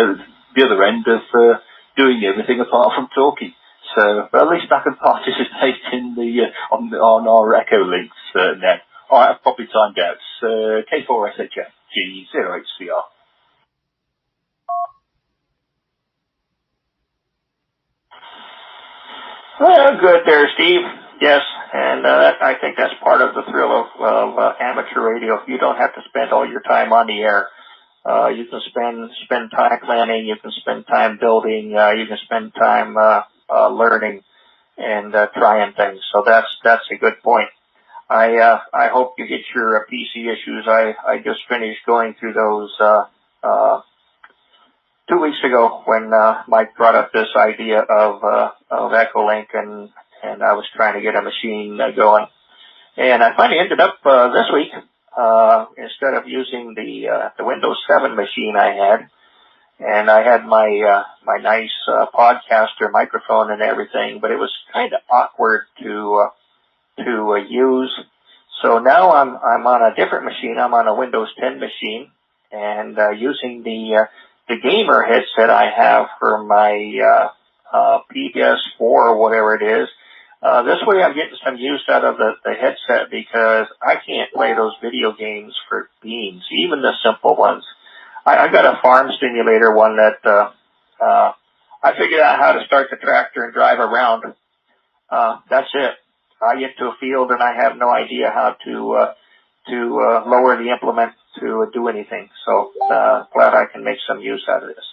other end of doing everything apart from talking. So, but at least I can participate in on our Echolinks now. All right, I've probably timed out. K4SHF G0HCR. Well, good there, Steve. Yes, and I think that's part of the thrill of amateur radio. You don't have to spend all your time on the air. You can spend time planning. You can spend time building. You can spend time learning and trying things. So that's a good point. I hope you get your PC issues. I just finished going through those 2 weeks ago when Mike brought up this idea of Echolink, and I was trying to get a machine going. And I finally ended up this week, instead of using the Windows 7 machine I had, and I had my nice podcaster microphone and everything, but it was kind of awkward to use. So now I'm on a different machine. I'm on a Windows 10 machine, and using the gamer headset I have for my PS4 or whatever it is. This way I'm getting some use out of the headset, because I can't play those video games for beans, even the simple ones. I got a farm simulator one that I figured out how to start the tractor and drive around. That's it. I get to a field and I have no idea how to lower the implement to do anything. So glad I can make some use out of this.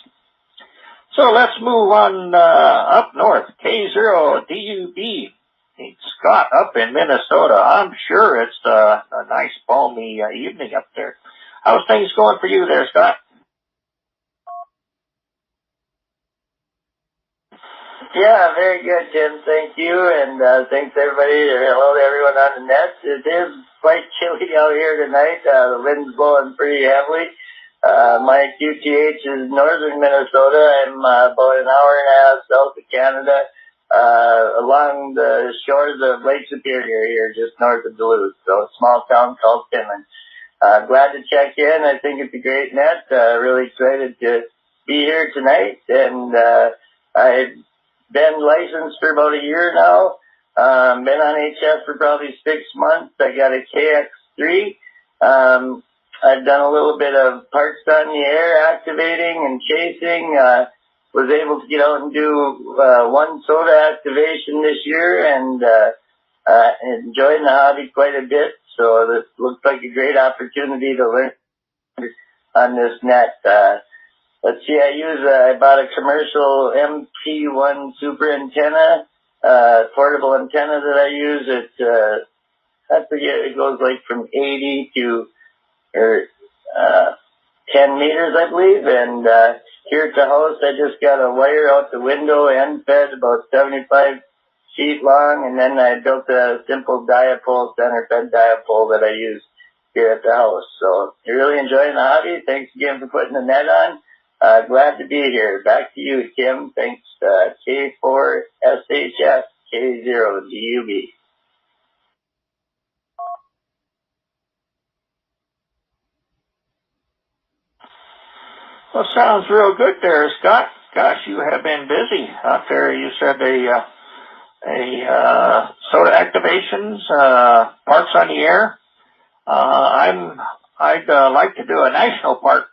So let's move on up north. K0DUB. Scott up in Minnesota. I'm sure it's a nice balmy evening up there. How's things going for you there, Scott? Yeah, very good, Tim. Thank you, and thanks everybody. Hello to everyone on the net. It is quite chilly out here tonight. The wind's blowing pretty heavily. My QTH is northern Minnesota. I'm about an hour and a half south of Canada. along the shores of Lake Superior here, just north of Duluth. So a small town called Finland. Glad to check in. I think it's a great net. Really excited to be here tonight. And I've been licensed for about a year now. Been on HF for probably 6 months. I got a KX3. I've done a little bit of parks on the air, activating and chasing. Was able to get out and do one soda activation this year, and enjoying the hobby quite a bit. So this looks like a great opportunity to learn on this net. Let's see, I bought a commercial MP1 super antenna, portable antenna that I use. I forget, it goes like from 80 to 10 meters, I believe. And here at the house, I just got a wire out the window, end fed, about 75 feet long, and then I built a simple dipole, center fed dipole that I use here at the house. So you're really enjoying the hobby. Thanks again for putting the net on. Glad to be here. Back to you, Tim. Thanks, K4SHF, K0DUB. Well, sounds real good there, Scott. Gosh, you have been busy out there. You said soda activations, parks on the air. I'd like to do a national park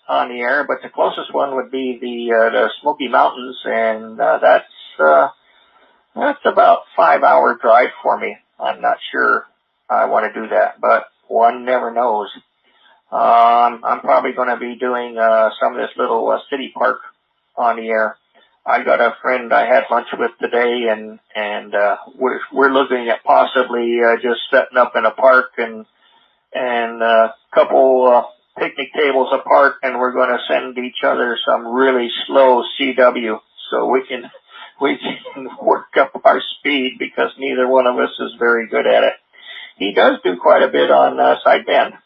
on the air, but the closest one would be the Smoky Mountains, and that's about 5-hour drive for me. I'm not sure I want to do that, but one never knows. I'm probably going to be doing some of this little city park on the air. I got a friend I had lunch with today, and we're looking at possibly just setting up in a park and a couple picnic tables apart, and we're going to send each other some really slow CW so we can work up our speed, because neither one of us is very good at it. He does do quite a bit on sideband.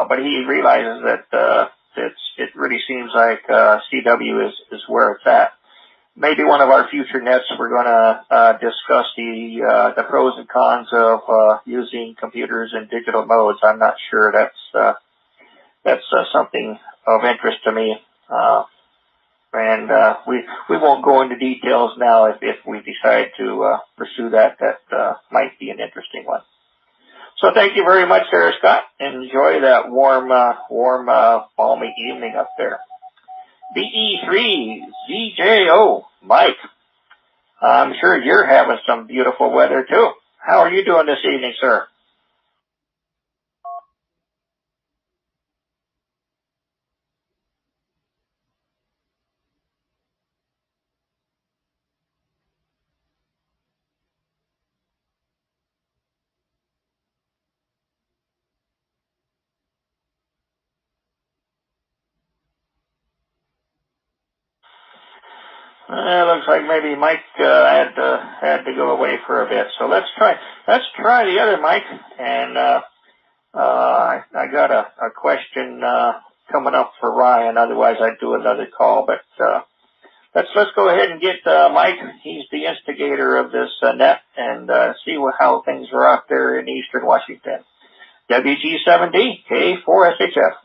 But he realizes that it really seems like CW is where it's at. Maybe one of our future nets we're going to discuss the pros and cons of using computers in digital modes. I'm not sure. That's something of interest to me. And we won't go into details now. If we decide to pursue that might be an interesting one. So thank you very much, Sarah Scott. Enjoy that warm, balmy evening up there. BE3ZJO, Mike. I'm sure you're having some beautiful weather too. How are you doing this evening, sir? It looks like maybe Mike had to go away for a bit. So let's try the other Mike. And I got a question coming up for Ryan. Otherwise, I'd do another call. But let's go ahead and get Mike. He's the instigator of this net, and see how things are out there in Eastern Washington. WG7D K4SHF.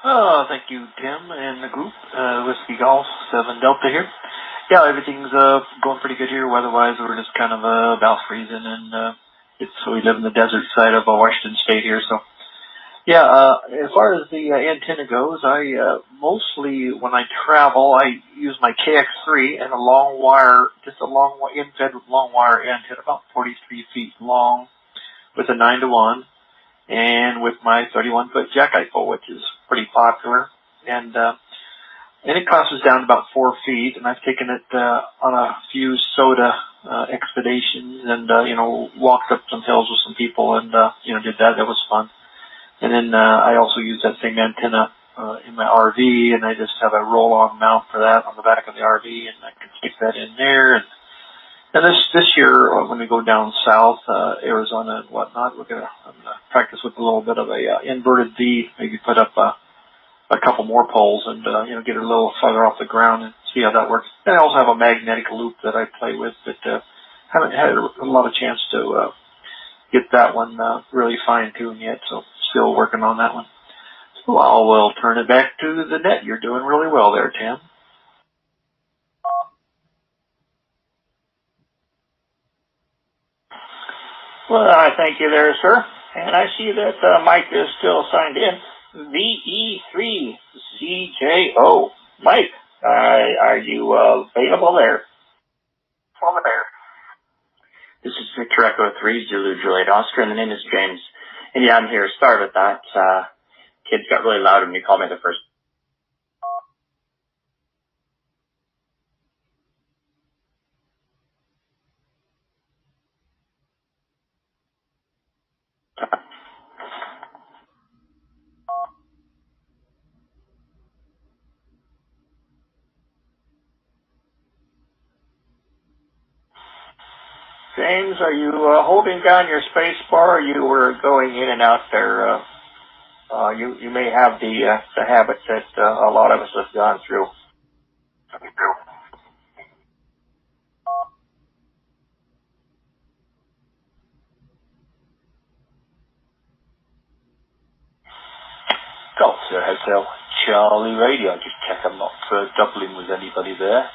Oh, thank you, Tim, and the group. Whiskey Golf 7 Delta here. Yeah, everything's going pretty good here. Weather-wise, we're just kind of about freezing, and so we live in the desert side of Washington State here. So, yeah, as far as the antenna goes, I mostly when I travel, I use my KX3 and a long wire, just a long in-fed with long wire antenna, about 43 feet long, with a 9-to-1. And with my 31-foot jack dipole, which is pretty popular, and it crosses down to about 4 feet, and I've taken it on a few soda expeditions, and walked up some hills with some people, and did that. That was fun. And then I also use that same antenna in my RV, and I just have a roll-on mount for that on the back of the RV, and I can stick that in there. And this year, when we go down south, Arizona and whatnot, I'm gonna practice with a little bit of a inverted V, maybe put up a couple more poles and, get it a little farther off the ground and see how that works. And I also have a magnetic loop that I play with, but haven't had a lot of chance to get that one really fine-tuned yet, so still working on that one. So I will turn it back to the net. You're doing really well there, Tim. Well, I thank you there, sir. And I see that Mike is still signed in. VE3ZJO. Mike, are you available there? Over there. This is Victor Echo 3, Zulu Juliet Oscar, and the name is James. And yeah, I'm here. Sorry about that. Kids got really loud when you called me the first. James, are you holding down your space bar? You were going in and out there. You may have the habit that a lot of us have gone through. Golf Hotel Charlie Radio. Just check I'm not doubling with anybody there.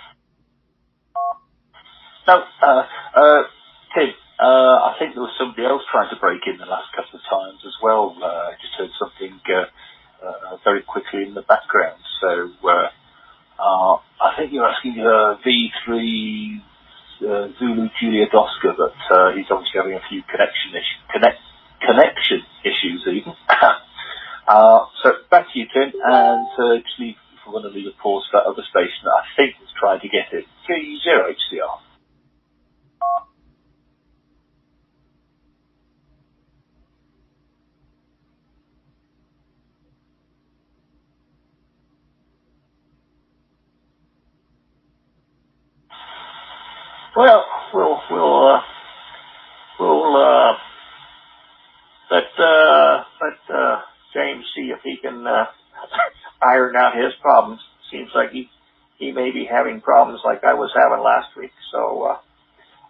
No, Tim, I think there was somebody else trying to break in the last couple of times as well. I just heard something very quickly in the background. So I think you're asking V3 Zulu Juliet Oscar, but he's obviously having a few connection issues even. So back to you, Tim, and just leave, if we want to leave a pause for that other station that I think was trying to get it. G0HCR. Well, we'll let James see if he can iron out his problems. Seems like he may be having problems like I was having last week. So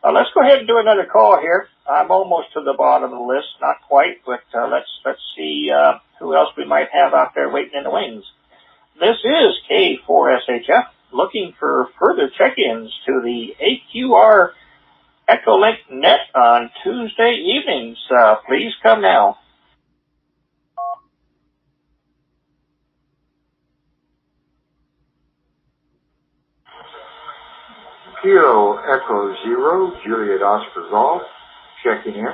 let's go ahead and do another call here. I'm almost to the bottom of the list, not quite, but let's see who else we might have out there waiting in the wings. This is K4SHF. Looking for further check-ins to the AQR Echolink net on Tuesday evenings. Please come now. Kilo Echo 0, Juliet Oscar Golf, checking in.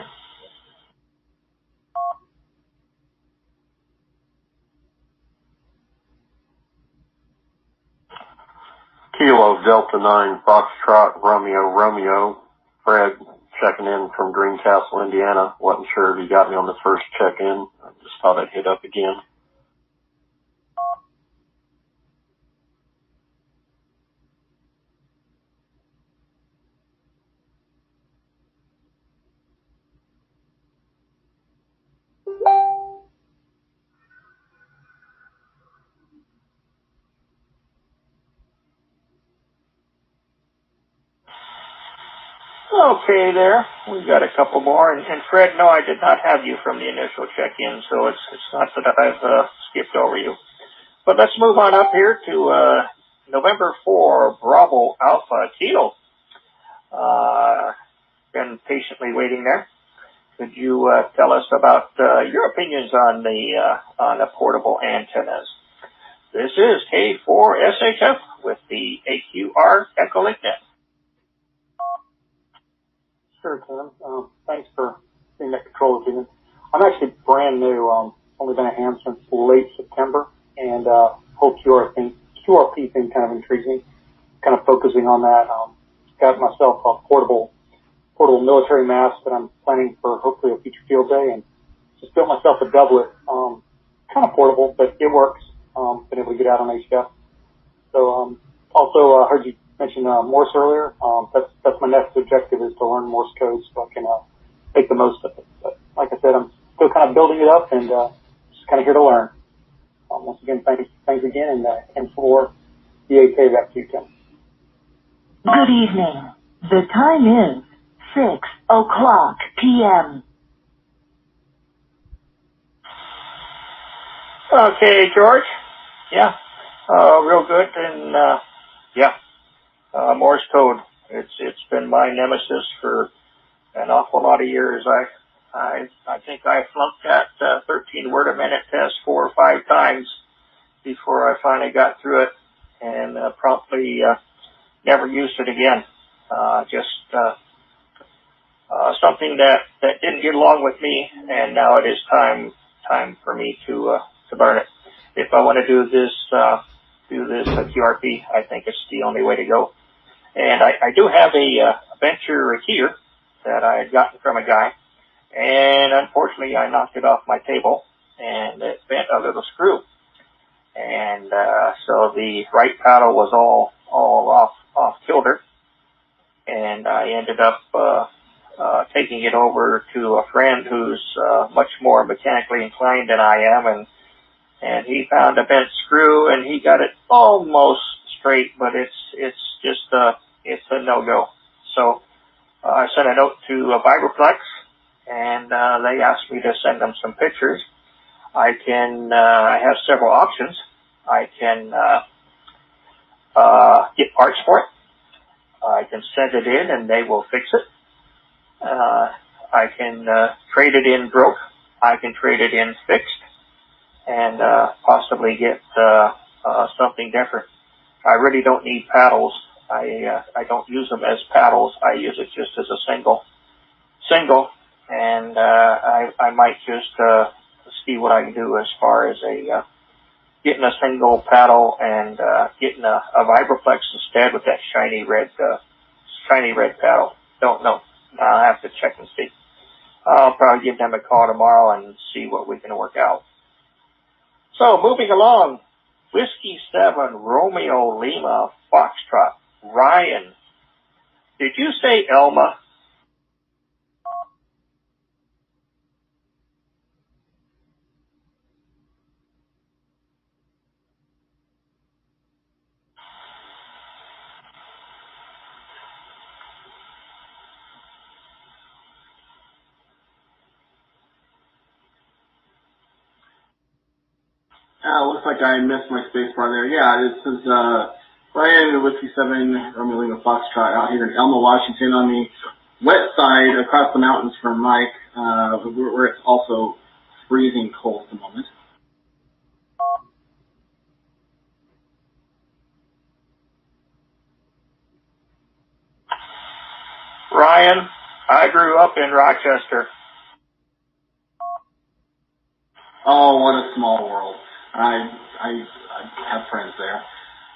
Kilo Delta 9 Foxtrot Romeo, Fred checking in from Greencastle, Indiana. Wasn't sure if you got me on the first check-in. I just thought I'd hit up again. Okay there. We've got a couple more. And Fred, no, I did not have you from the initial check-in, so it's not that I've skipped over you. But let's move on up here to November 4, Bravo Alpha Kilo. Been patiently waiting there. Could you tell us about your opinions on the portable antennas? This is K4SHF with the AQR Echolink net. Sure, Tim. Thanks for being that control again. I'm actually brand new. Only been a ham since late September, and whole QRP thing kind of intrigues me. Kind of focusing on that. Got myself a portable military mask that I'm planning for hopefully a future field day, and just built myself a doublet. Kind of portable, but it works. Been able to get out on HF. So also heard you mention Morse earlier. That's my next objective, is to learn Morse code so I can make the most of it. But like I said, I'm still kind of building it up and just kind of here to learn. Once again, thanks again, and for the 8K back to you, Tim. Good evening. The time is 6:00 p.m. Okay, George. Yeah. Real good. And, Morse code. It's been my nemesis for an awful lot of years. I think I flunked that 13 word a minute test 4 or 5 times before I finally got through it and promptly never used it again. Something that didn't get along with me, and now it is time for me to learn it. If I want to do this QRP, I think it's the only way to go. And I do have a venture here that I had gotten from a guy, and unfortunately I knocked it off my table, and it bent a little screw. And so the right paddle was all off kilter, and I ended up taking it over to a friend who's much more mechanically inclined than I am, and he found a bent screw, and he got it almost straight, but it's just it's a no-go. So I sent a note to Vibraplex, and they asked me to send them some pictures. I have several options. I can get parts for it. I can send it in, and they will fix it. I can trade it in broke. I can trade it in fixed, and possibly get something different. I really don't need paddles. I don't use them as paddles. I use it just as a single, and I might just see what I can do as far as getting a single paddle and getting a Vibraplex instead with that shiny red paddle. Don't know. I'll have to check and see. I'll probably give them a call tomorrow and see what we can work out. So, moving along, Whiskey 7 Romeo Lima Foxtrot. Ryan, did you say Elma? Looks like I missed my space bar there. Yeah, this is Brian, Whiskey 7, Romeo Lima Foxtrot, out here in Elma, Washington, on the wet side across the mountains from Mike, where it's also freezing cold at the moment. Ryan, I grew up in Rochester. Oh, what a small world. I have friends there.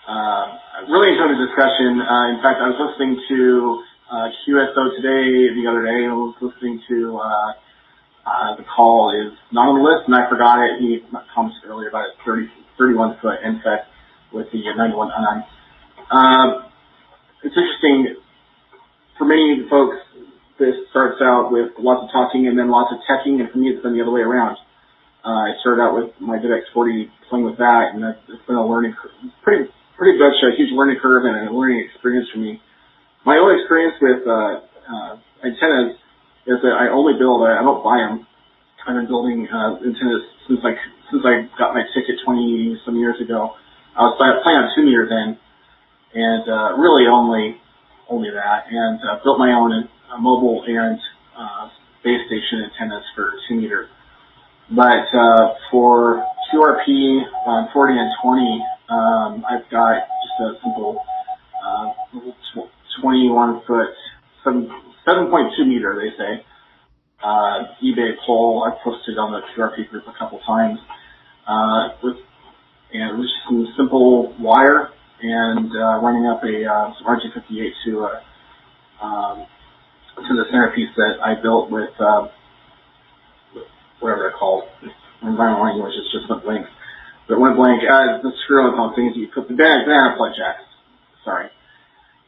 I really enjoyed the discussion. In fact, I was listening to QSO today, the other day. I was listening to the call is not on the list, and I forgot it. He commented earlier about it, 31-foot NFET with the 91. It's interesting. For many folks, this starts out with lots of talking and then lots of teching, and for me, it's been the other way around. I started out with my DX40 playing with that, and it's been a learning curve. Pretty much a huge learning curve and a learning experience for me. My only experience with antennas is that I only build. I don't buy them. I've been building antennas since I got my ticket 20 some years ago. I was playing on 2 meter then, and really only that, and built my own mobile and base station antennas for 2 meter. But for QRP 40 and 20, I've got just a simple 21-foot, 7.2 meter, they say, eBay pole. I've posted on the QRP group a couple times with just some simple wire and running up a some RJ58 to the centerpiece that I built with whatever they're called. In my language, it's just went blank. But went blank. The screw on things you put the banana plug jacks. Sorry.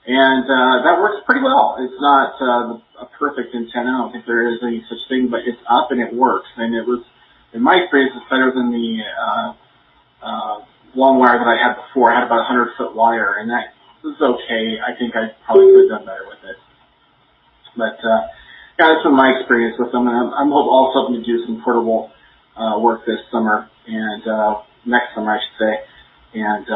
And that works pretty well. It's not a perfect antenna. I don't think there is any such thing, but it's up and it works. And it was, in my experience, it's better than the long wire that I had before. I had about a 100-foot wire, and that was okay. I think I probably could have done better with it. But yeah, that's been my experience with them. And I'm also hoping to do some portable work this summer and next summer, I should say. And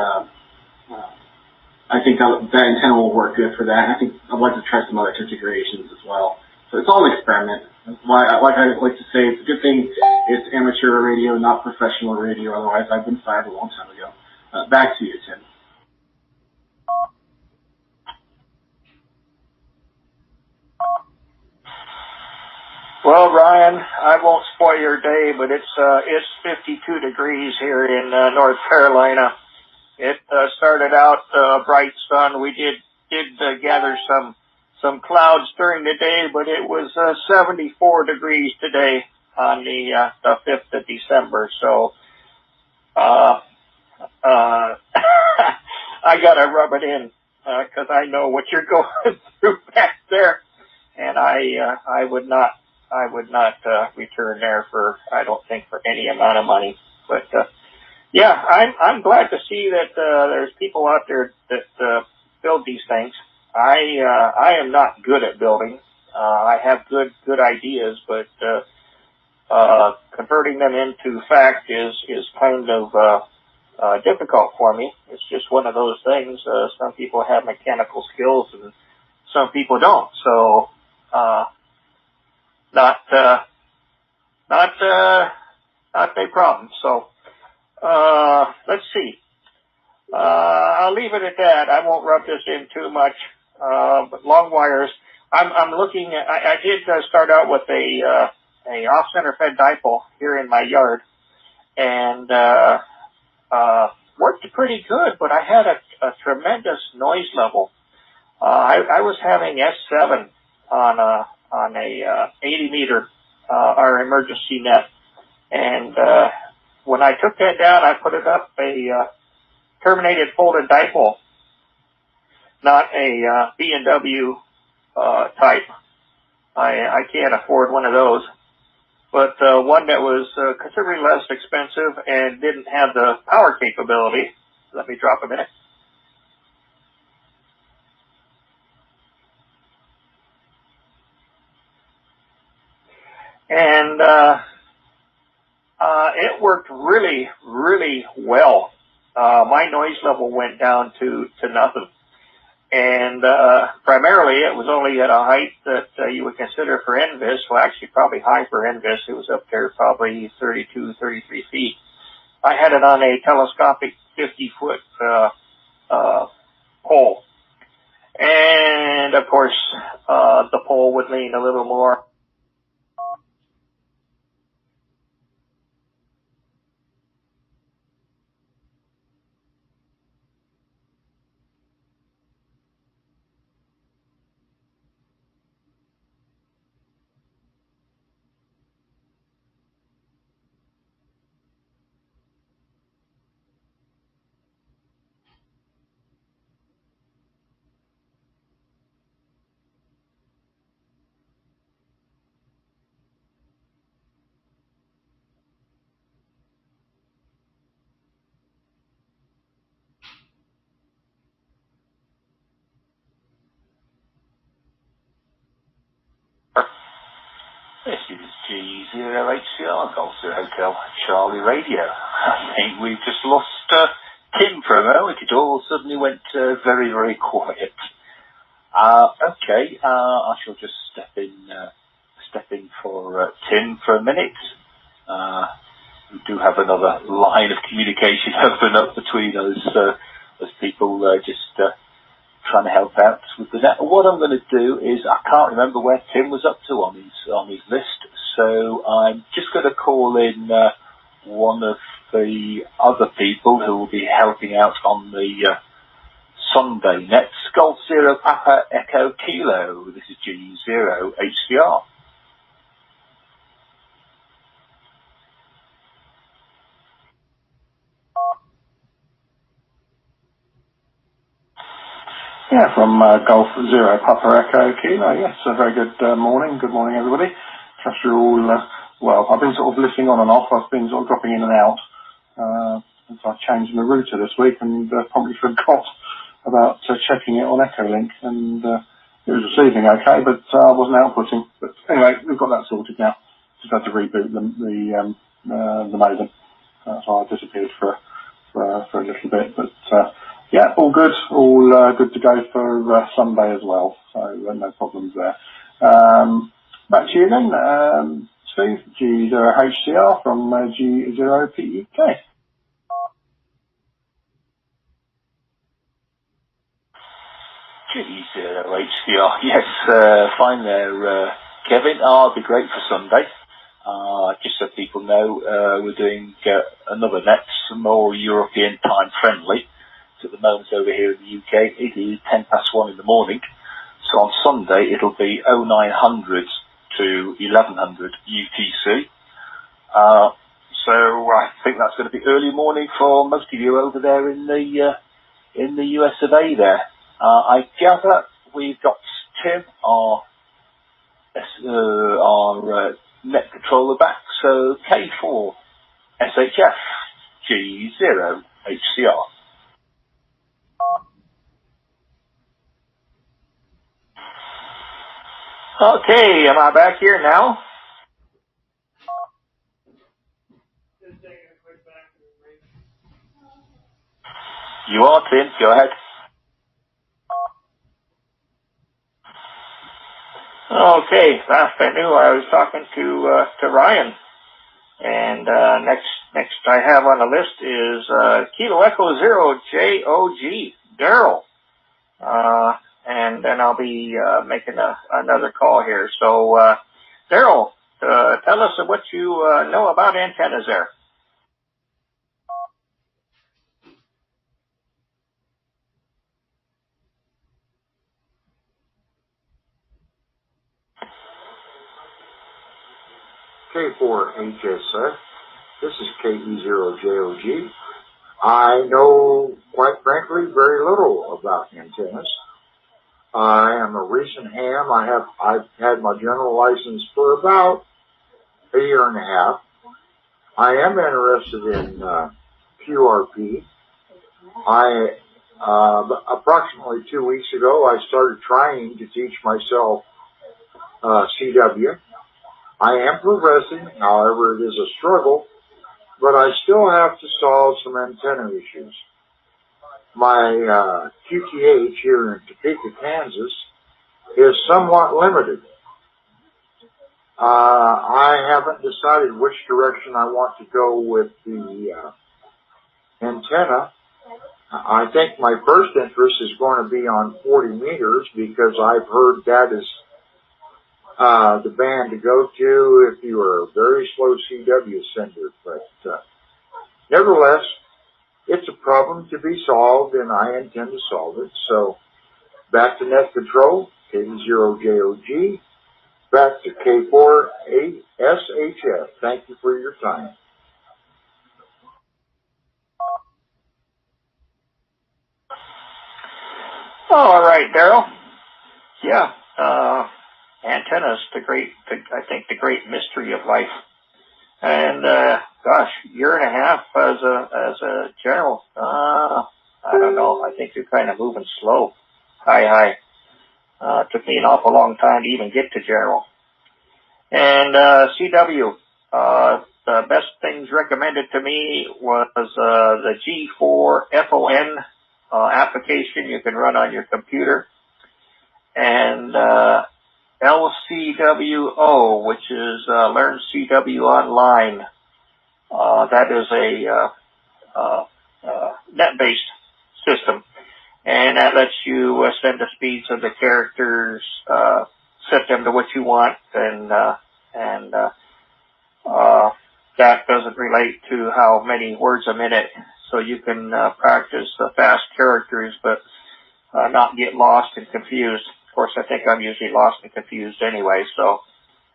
I think that antenna will work good for that. And I think I'd like to try some other configurations as well. So it's all an experiment. Like I like to say, it's a good thing it's amateur radio, not professional radio. Otherwise, I've been fired a long time ago. Back to you, Tim. Well, Ryan, I won't spoil your day, but it's 52 degrees here in North Carolina. It started out bright sun. We did gather some clouds during the day, but it was 74 degrees today on the 5th of December. So I gotta rub it in because I know what you're going through back there, and I would not return there for, I don't think, for any amount of money. But yeah, I'm glad to see that there's people out there that build these things. I am not good at building. I have good ideas, but converting them into fact is kind of difficult for me. It's just one of those things. Some people have mechanical skills and some people don't. So not a problem. So let's see. I'll leave it at that. I won't rub this in too much. But long wires, I'm looking at, I did start out with a off-center fed dipole here in my yard, and worked pretty good, but I had a tremendous noise level. I was having S7 on a 80 meter, our emergency net. And, when I took that down, I put it up a, terminated folded dipole, not a, B&W, type. I can't afford one of those, but, one that was, considerably less expensive and didn't have the power capability. Let me drop a minute. And, it worked really, really well. My noise level went down to nothing. And, primarily it was only at a height that, you would consider for NVIS. Well, actually probably high for NVIS. It was up there probably 32, 33 feet. I had it on a telescopic 50-foot, pole. And of course, the pole would lean a little more. This is G0HCR, Golf Hotel Charlie Radio. I think we've just lost Tim for a moment. It all suddenly went very, very quiet. Okay, I shall just step in for Tim for a minute. We do have another line of communication open up between us as people just trying to help out with the net. What I'm going to do is, I can't remember where Tim was up to on his list, so I'm just going to call in one of the other people who will be helping out on the Sunday net. Golf Zero Papa Echo Kilo. This is G0HCR. Yeah, from Golf Zero Papa Echo Kilo. Yes, a very good morning. Good morning, everybody. Trust you're all well. I've been sort of listening on and off. I've been sort of dropping in and out since I've changed my router this week and probably forgot about checking it on Echolink, and it was receiving okay, but I wasn't outputting. But anyway, we've got that sorted now. Just had to reboot the modem, so I disappeared for a little bit, but yeah, all good, all good to go for Sunday as well, so no problems there. Back to you then, Steve, G0HCR from G0PEK. G0HCR, yes, fine there, Kevin. I'll be great for Sunday. Just so people know, we're doing another net, some more European time friendly. So at the moment over here in the UK, it is 1:10 in the morning. So on Sunday, it'll be 0900 to 1100 UTC. So I think that's going to be early morning for most of you over there in the US of A there. I gather we've got Tim, our net controller back, so K4SHF, G0HCR. Okay, am I back here now? You are, Tim. Go ahead. Okay, last I knew I was talking to Ryan. And next I have on the list is Kilo Echo 0 JOG, Daryl. And then I'll be making another call here. So Daryl, tell us what you know about antennas there. K4SHF. This is KE0JOG. I know, quite frankly, very little about antennas. I am a recent ham. I've had my general license for about a year and a half. I am interested in QRP. Approximately 2 weeks ago, I started trying to teach myself CW. I am progressing, however, it is a struggle, but I still have to solve some antenna issues. My QTH here in Topeka, Kansas is somewhat limited. I haven't decided which direction I want to go with the antenna. I think my first interest is going to be on 40 meters because I've heard that is the band to go to if you are a very slow CW sender. But nevertheless, it's a problem to be solved, and I intend to solve it. So back to net control, K0JOG, back to K4SHF. Thank you for your time. All right, Daryl. Yeah, antennas, I think the great mystery of life. And gosh, year and a half as a general. I don't know. I think you're kind of moving slow. Hi. Took me an awful long time to even get to general. And CW, the best things recommended to me was the G4FON application you can run on your computer, and LCWO, which is Learn CW Online. That is a net-based system, and that lets you send the speeds of the characters, set them to what you want, and that doesn't relate to how many words a minute, so you can practice the fast characters, but not get lost and confused. Of course, I think I'm usually lost and confused anyway, so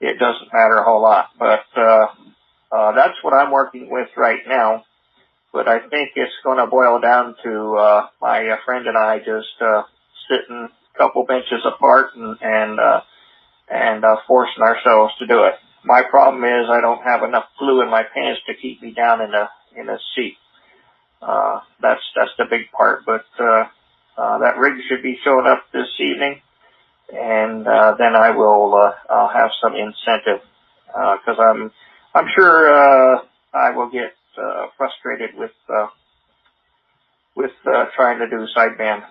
it doesn't matter a whole lot. But that's what I'm working with right now. But I think it's going to boil down to my friend and I just sitting a couple benches apart and forcing ourselves to do it. My problem is I don't have enough glue in my pants to keep me down in a seat. That's the big part, but that rig should be showing up this evening, and then I'll have some incentive, cause I'm sure, I will get, frustrated with trying to do sideband.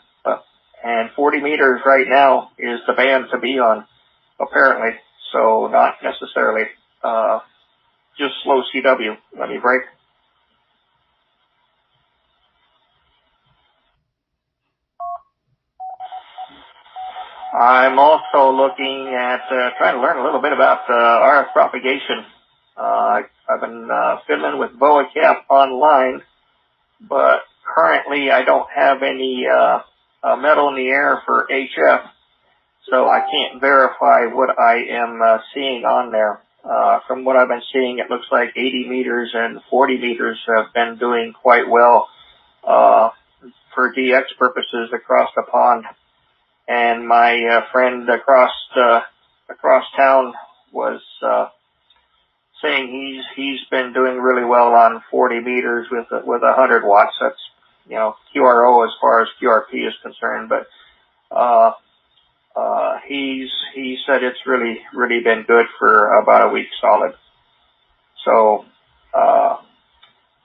And 40 meters right now is the band to be on, apparently. So not necessarily, just slow CW. Let me break. I'm also looking at trying to learn a little bit about RF propagation. I've been fiddling with VoaCap online, but currently I don't have any metal in the air for HF, so I can't verify what I am seeing on there. From what I've been seeing, it looks like 80 meters and 40 meters have been doing quite well for DX purposes across the pond. And my friend across town was saying he's been doing really well on 40 meters with 100 watts. That's, you know, QRO as far as QRP is concerned, but he said it's really been good for about a week solid. So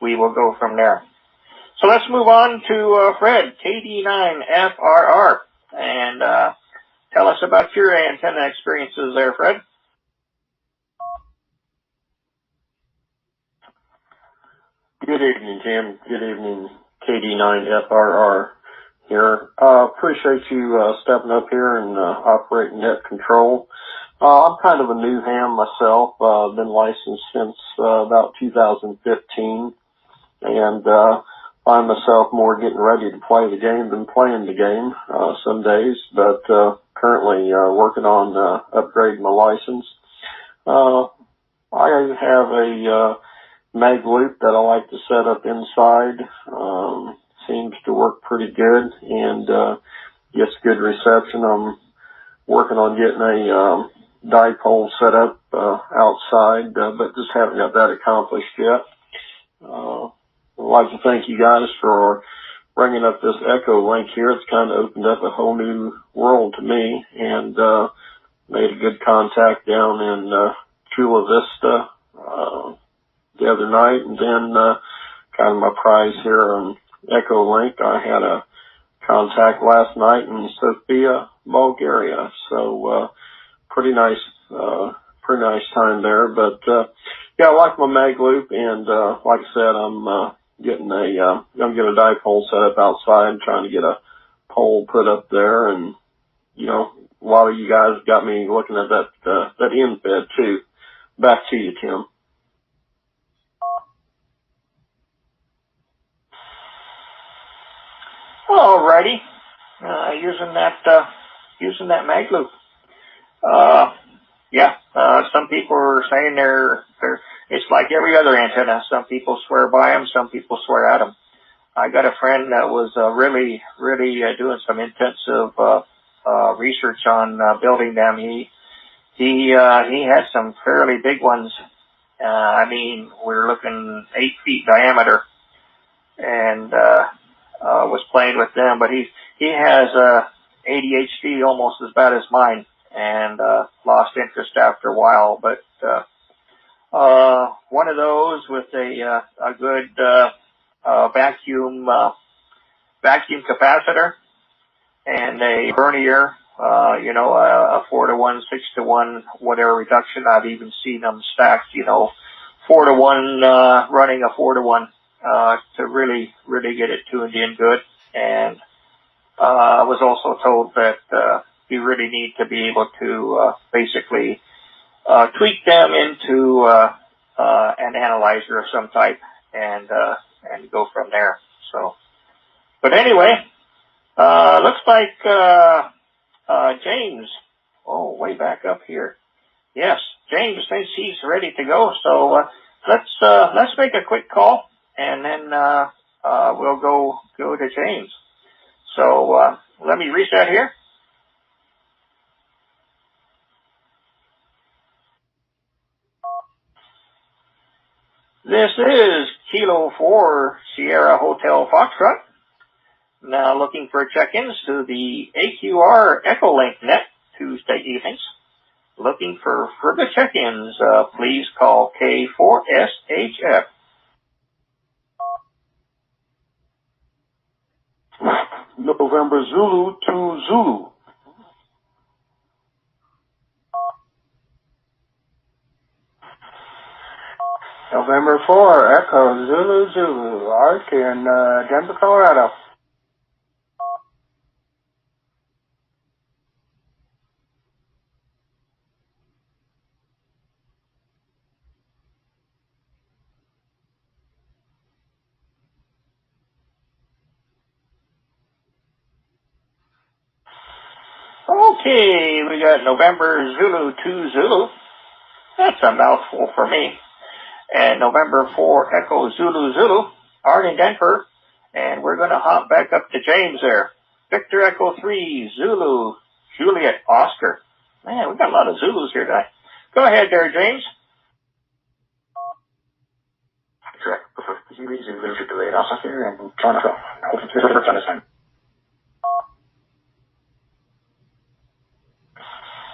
we will go from there. So let's move on to Fred, KD9FRR, and tell us about your antenna experiences there, Fred. Good evening, Tim. Good evening, KD9FRR here. Appreciate you stepping up here and operating net control. I'm kind of a new ham myself. Been licensed since about 2015, and find myself more getting ready to play the game than playing the game some days, but currently working on upgrading my license. I have a mag loop that I like to set up inside. Seems to work pretty good and gets good reception. I'm working on getting a dipole set up outside, but just haven't got that accomplished yet. I'd like to thank you guys for bringing up this Echolink here. It's kind of opened up a whole new world to me, and made a good contact down in Chula Vista the other night, and then kind of my prize here on Echolink. I had a contact last night in Sofia, Bulgaria, so pretty nice time there. But yeah, I like my mag loop, and like I said, I'm gonna get a dipole set up outside, trying to get a pole put up there, and you know, a lot of you guys got me looking at that end fed too. Back to you, Tim. Alrighty, using that mag loop. Yeah, some people are saying it's like every other antenna. Some people swear by them, some people swear at them. I got a friend that was really doing some intensive research on building them. He had some fairly big ones. I mean, we're looking 8 feet diameter, and was playing with them. But he has ADHD almost as bad as mine, and lost interest after a while. But one of those with a good vacuum capacitor and a vernier, you know, a 4-to-1, 6-to-1, whatever reduction. I've even seen them stacked, you know, 4-to-1, running a 4-to-1, to really get it tuned in good. And I was also told that you really need to be able to basically tweak them into an analyzer of some type, and go from there. So, but anyway, looks like James, way back up here. Yes, James thinks he's ready to go. So let's make a quick call, and then we'll go to James. So let me reset here. This is Kilo 4 Sierra Hotel Foxtrot. Now looking for check-ins to the AQR Echolink net Tuesday evenings. Looking for further check-ins, please call K4SHF. November Zulu to Zulu. November 4, Echo Zulu Zulu, Art in Denver, Colorado. Okay, we got November Zulu 2 Zulu. That's a mouthful for me. And November 4 Echo Zulu Zulu, Art in Denver. And we're going to hop back up to James there. Victor Echo 3 Zulu Juliet Oscar. Man, we got a lot of Zulus here tonight. Go ahead there, James. Victor Echo 3 Zulu Juliet Oscar and Toronto. Hopefully it's on this time.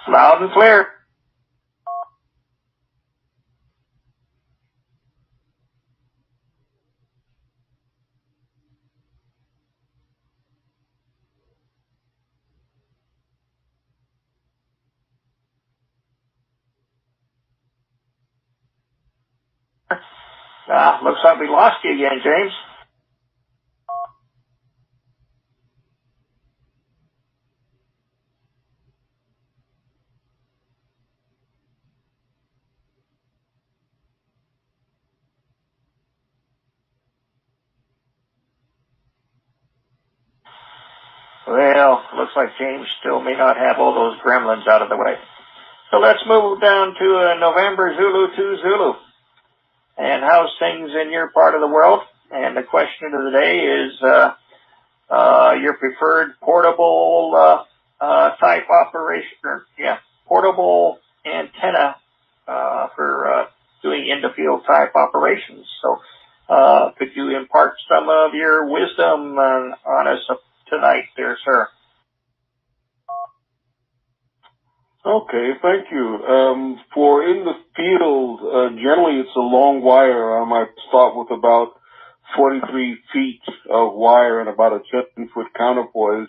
Loud and clear. Looks like we lost you again, James. Well, looks like James still may not have all those gremlins out of the way. So let's move down to November Zulu 2 Zulu. And how's things in your part of the world? And the question of the day is your preferred portable type operation, portable antenna for doing in-the-field type operations. So could you impart some of your wisdom on us tonight there, sir? Okay, thank you. For in the field, generally it's a long wire. I might start with about 43 feet of wire and about a 10-foot counterpoise.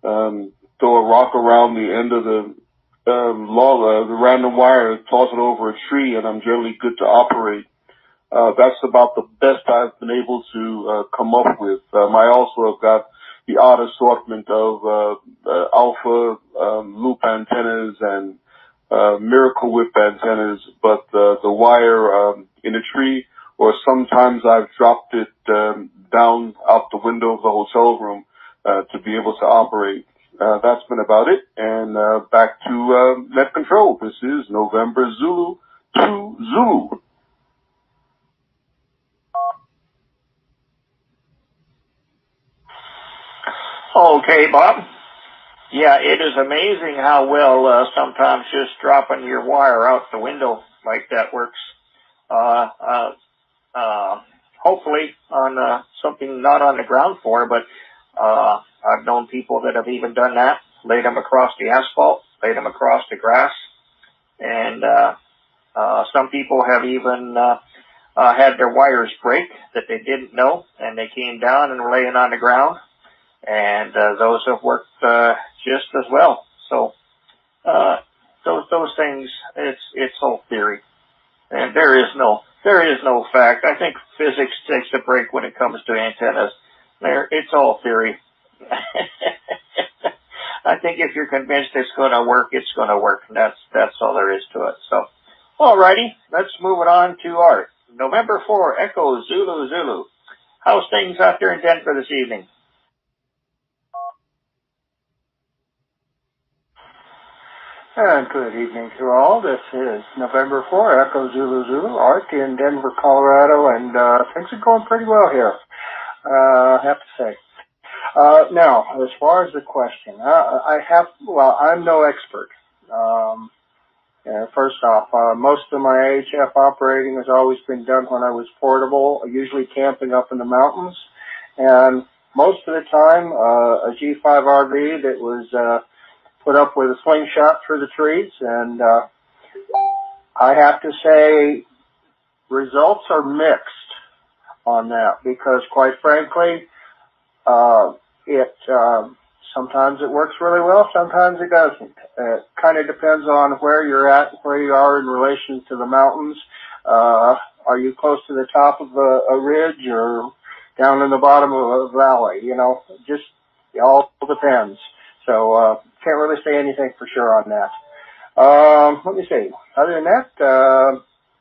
Throw a rock around the end of the random wire, toss it over a tree, and I'm generally good to operate. That's about the best I've been able to come up with. I also have got the odd assortment of alpha loop antennas and miracle whip antennas, but the wire in a tree, or sometimes I've dropped it down out the window of the hotel room to be able to operate. That's been about it. And back to net control. This is November Zulu to Zulu. Okay, Bob. Yeah, it is amazing how well sometimes just dropping your wire out the window like that works. Hopefully on something not on the ground floor, but I've known people that have even done that, laid them across the asphalt, laid them across the grass, and some people have even had their wires break that they didn't know, and they came down and were laying on the ground. And those have worked just as well. So those things, it's all theory, and there is no fact. I think physics takes a break when it comes to antennas. It's all theory. I think if you're convinced it's going to work, it's going to work. And that's all there is to it. So, alrighty, let's move it on to Art. November 4, Echo Zulu Zulu. How's things out there in Denver this evening? And good evening to all. This is November 4, Echo Zulu Zulu, Art in Denver, Colorado, and things are going pretty well here, I have to say. Now, as far as the question, I'm no expert. First off, most of my HF operating has always been done when I was portable, usually camping up in the mountains. And most of the time, a G5 RV that was put up with a slingshot through the trees. And I have to say, results are mixed on that because, quite frankly, sometimes it works really well, sometimes it doesn't. It kind of depends on where you're at, where you are in relation to the mountains. Are you close to the top of a ridge or down in the bottom of a valley? You know, just it all depends. So can't really say anything for sure on that. Let me see. Other than that,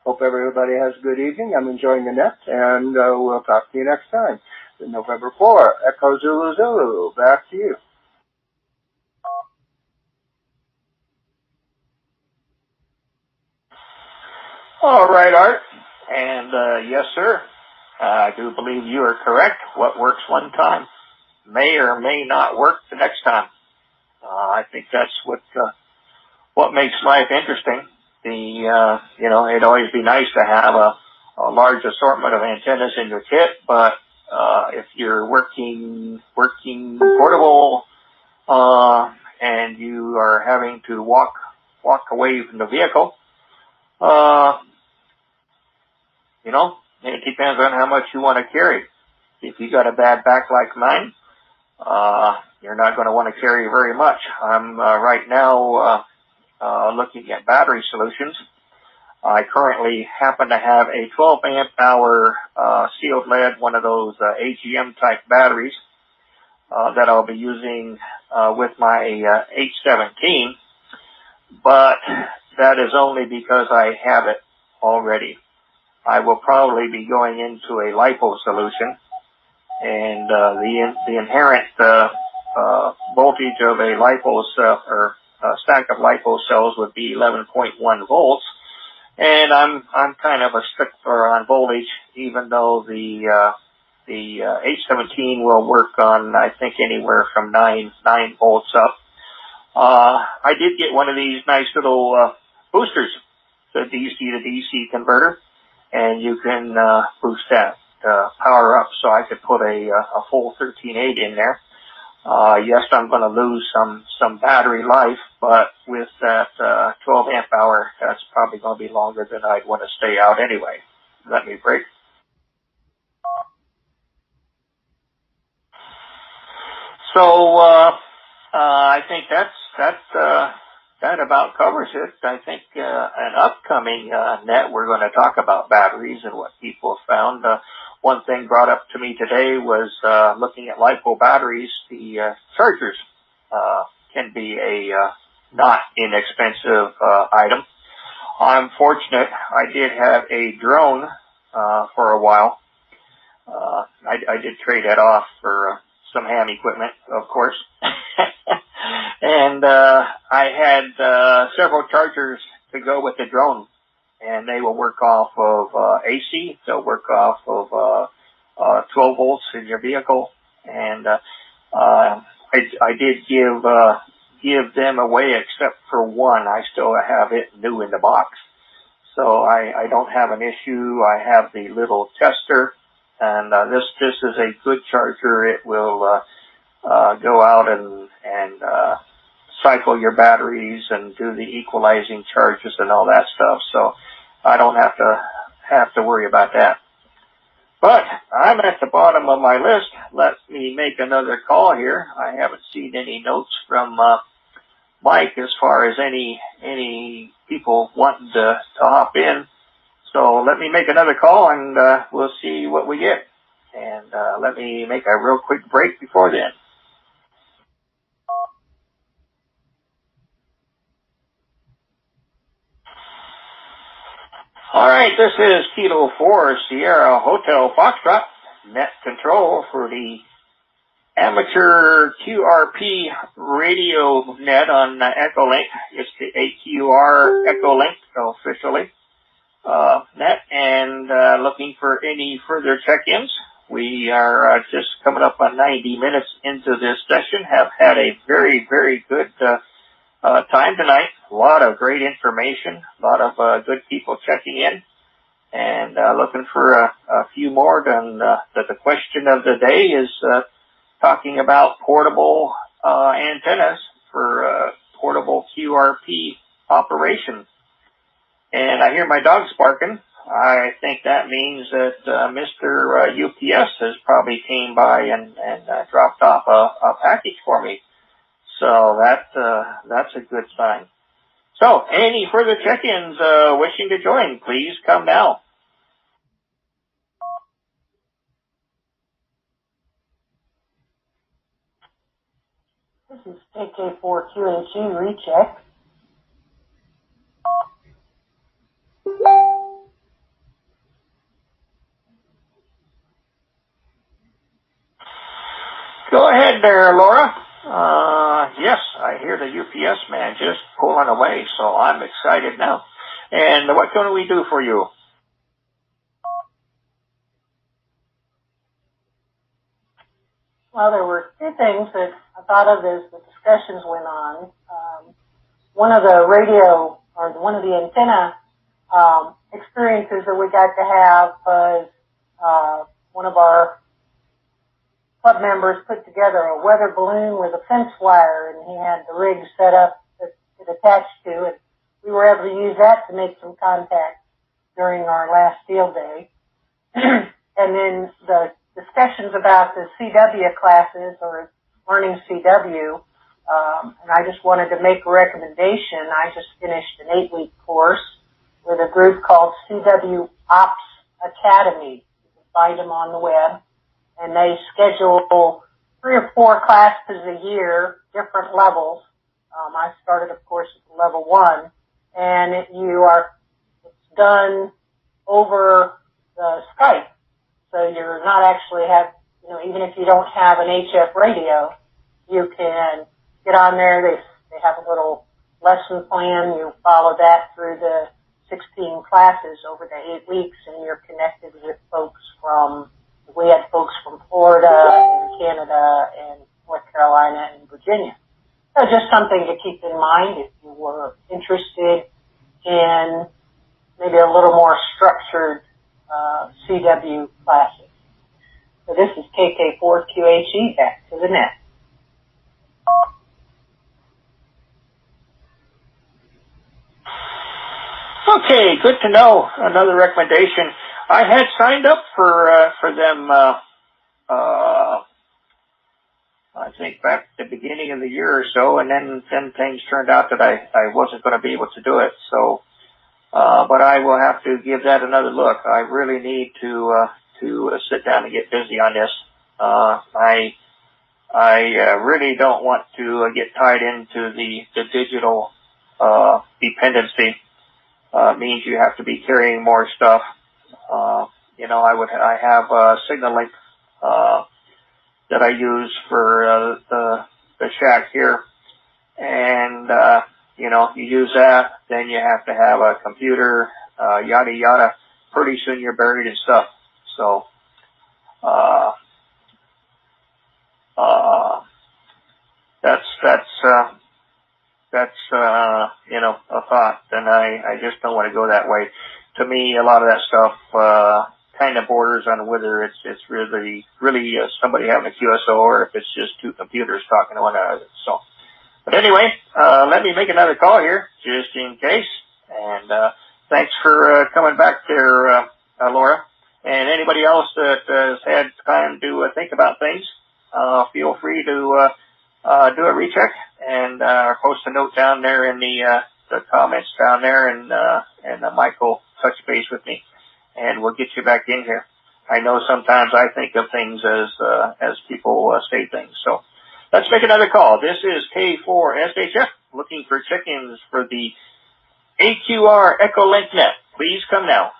hope everybody has a good evening. I'm enjoying the net, and we'll talk to you next time. November 4, Echo Zulu Zulu. Back to you. All right, Art. And yes, sir, I do believe you are correct. What works one time may or may not work the next time. I think that's what makes life interesting. It'd always be nice to have a large assortment of antennas in your kit, but if you're working portable, and you are having to walk away from the vehicle, it depends on how much you want to carry. If you got a bad back like mine, you're not going to want to carry very much. I'm right now looking at battery solutions. I currently happen to have a 12 amp hour sealed lead, one of those AGM type batteries that I'll be using with my H17, but that is only because I have it already. I will probably be going into a Lipo solution, and the inherent voltage of a Lipo cell or a stack of Lipo cells would be 11.1 volts. And I'm kind of a stickler on voltage, even though the H17 will work on, I think, anywhere from 9 volts up. I did get one of these nice little boosters, the DC to DC converter, and you can boost that power up, so I could put a full 13.8 in there. Yes, I'm going to lose some battery life, but with that 12 amp hour, that's probably going to be longer than I'd want to stay out anyway. Let me break. So I think that about covers it. I think an upcoming net we're going to talk about batteries and what people have found. One thing brought up to me today was looking at Lipo Batteries. The chargers can be a not inexpensive item. I'm fortunate. I did have a drone for a while. I did trade that off for some ham equipment, of course. And I had several chargers to go with the drone, and they will work off of AC. They'll work off of 12 volts in your vehicle, and I did give them away except for one. I still have it new in the box, so I don't have an issue. I have the little tester, and this is a good charger. It will go out and cycle your batteries and do the equalizing charges and all that stuff. So I don't have to worry about that. But I'm at the bottom of my list. Let me make another call here. I haven't seen any notes from Mike as far as any people wanting to hop in. So let me make another call, and we'll see what we get. And let me make a real quick break before then. All right, this is Kilo 4 Sierra Hotel Foxtrot, net control for the amateur QRP radio net on Echolink. It's the AQR Echolink officially net, and looking for any further check-ins. We are just coming up on 90 minutes into this session. Have had a very, very good time tonight. A lot of great information. A lot of good people checking in. And looking for a few more. And the question of the day is talking about portable antennas for portable QRP operation. And I hear my dogs barking. I think that means that Mr. UPS has probably came by and dropped off a package for me. So that's a good sign. So any further check-ins wishing to join, please come now. This is K4SHF recheck. Go ahead there, Laura. Yes, I hear the UPS man just pulling away, so I'm excited now. And what can we do for you? Well, there were two things that I thought of as the discussions went on. One of the radio, or one of the antenna experiences that we got to have was one of our club members put together a weather balloon with a fence wire, and he had the rig set up that it attached to it. We were able to use that to make some contact during our last field day. And then the discussions about the CW classes, or learning CW, and I just wanted to make a recommendation. I just finished an 8-week course with a group called CW Ops Academy. You can find them on the web. And they schedule 3 or 4 classes a year, different levels. I started, of course, at level 1, and it's done over the Skype. So you're not actually even if you don't have an HF radio, you can get on there. They have a little lesson plan. You follow that through the 16 classes over the 8 weeks, and you're connected with folks we had folks from Florida and Canada and North Carolina and Virginia. So just something to keep in mind if you were interested in maybe a little more structured CW classes. So this is KK4SHF, back to the net. Okay, good to know. Another recommendation. I had signed up for them, I think back at the beginning of the year or so, and then things turned out that I wasn't going to be able to do it. So, but I will have to give that another look. I really need to sit down and get busy on this. I really don't want to get tied into the digital, dependency. Means you have to be carrying more stuff. I have a signal link, that I use for, the shack here. And, you use that, then you have to have a computer, yada yada. Pretty soon you're buried in stuff. So, that's a thought, and I just don't want to go that way. To me, a lot of that stuff, kind of borders on whether it's really somebody having a QSO or if it's just two computers talking to one another. So, but anyway, let me make another call here just in case. And thanks for coming back there, Laura. And anybody else that has had time to think about things, feel free to do a recheck and post a note down there in the comments down there, and Mike will touch base with me, and we'll get you back in here. I know sometimes I think of things as people say things. So let's make another call. This is K4SHF looking for check-ins for the AQR Echolink net. Please come now.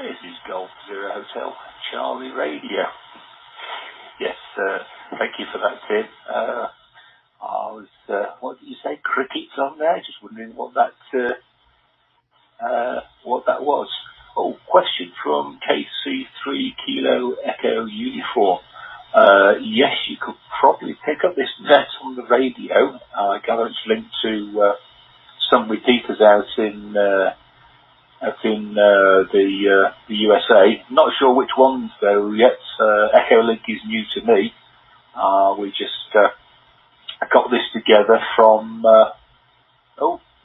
This is Golf Zero Hotel Charlie Radio. Yes, thank you for that, Tim. I was, what did you say? Crickets on there? Just wondering what that was. Oh, question from KC3 Kilo Echo Uniform. Yes, you could probably pick up this net on the radio. I gather it's linked to some repeaters out in the USA. Not sure which ones though yet. Echolink is new to me. We just got this together from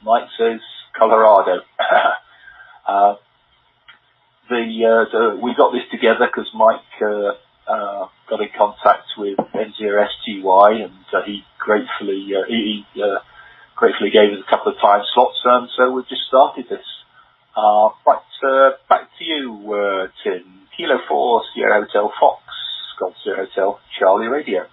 Mike says Colorado. We got this together because Mike got in contact with N0STY, and he gratefully gave us a couple of time slots, and so we've just started this. Back to you, Tim. Kilo 4 Sierra Hotel Fox, Golf Sierra Hotel Charlie Radio.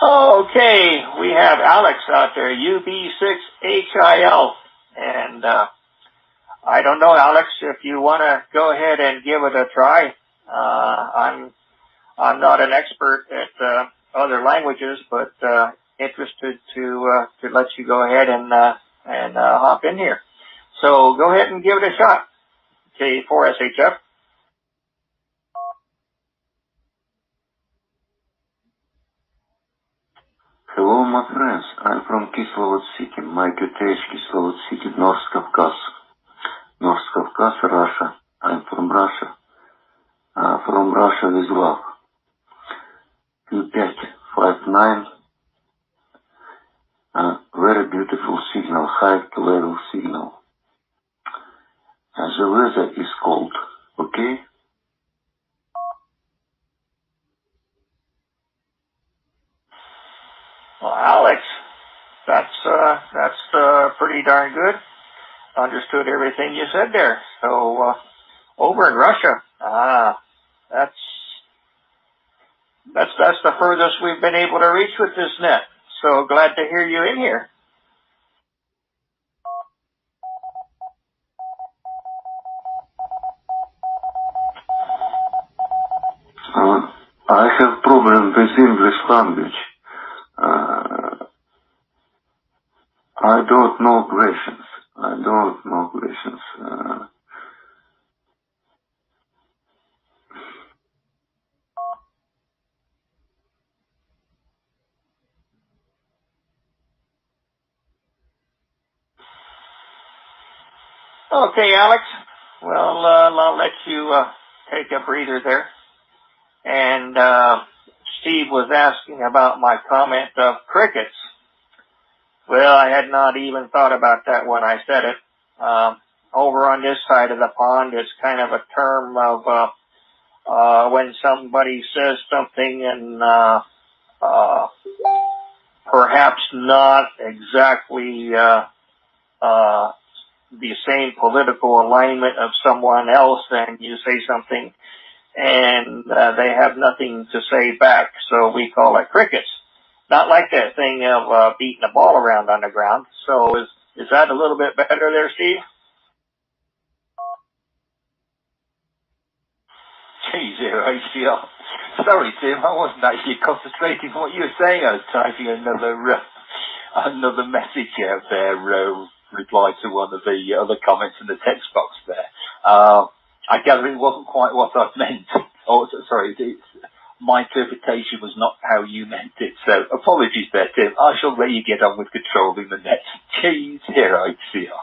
Okay, we have Alex out there, UB6HIL, and I don't know, Alex, if you want to go ahead and give it a try. I'm not an expert at other languages, but interested to let you go ahead and hop in here. So go ahead and give it a shot. K4SHF. Hello, my friends. I'm from Kislovodsk City. My QTH Kislovodsk City, North Caucasus. North Caucasus, Russia. I'm from Russia. From Russia with love. Q559. Very beautiful signal, high level signal. The weather is cold. Okay? Well, Alex, that's pretty darn good. Understood everything you said there. So, over in Russia, that's the furthest we've been able to reach with this net. So glad to hear you in here. I have problem with English language. I don't know questions. Okay, Alex. Well, I'll let you take a breather there. And Steve was asking about my comment of crickets. Well, I had not even thought about that when I said it. Over on this side of the pond, it's kind of a term of when somebody says something and perhaps not exactly the same political alignment of someone else, and you say something and they have nothing to say back, so we call it crickets. Not like that thing of beating a ball around on the ground. So is that a little bit better there, Steve? Geez, ACL. Sorry, Tim, I wasn't actually concentrating on what you were saying. I was typing another message out there, reply to one of the other comments in the text box there. I gather it wasn't quite what I meant. Oh, sorry, my interpretation was not how you meant it. So apologies there, Tim. I shall let you get on with controlling the net. Cheese, here I see you.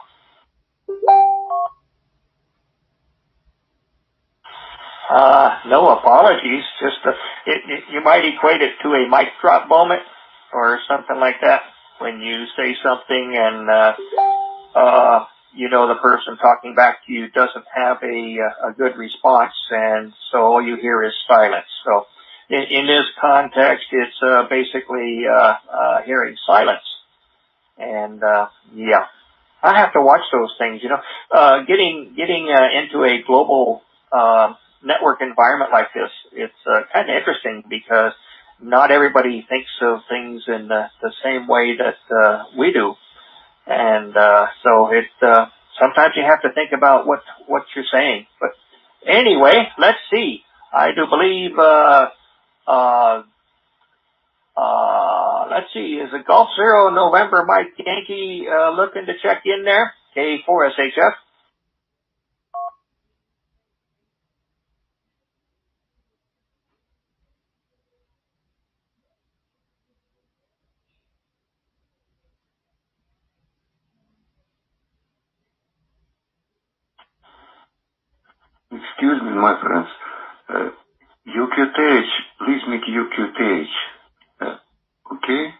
No apologies. Just you might equate it to a mic drop moment or something like that when you say something and the person talking back to you doesn't have a good response, and so all you hear is silence. So in this context, it's basically hearing silence. And yeah, I have to watch those things. Getting into a global network environment like this, it's kind of interesting because not everybody thinks of things in the same way that we do. And so it sometimes you have to think about what you're saying. But anyway, let's see. I do believe let's see, is it Golf Zero November Mike Yankee looking to check in there? K4SHF. Excuse me, my friends. UQTH, please make UQTH. Okay?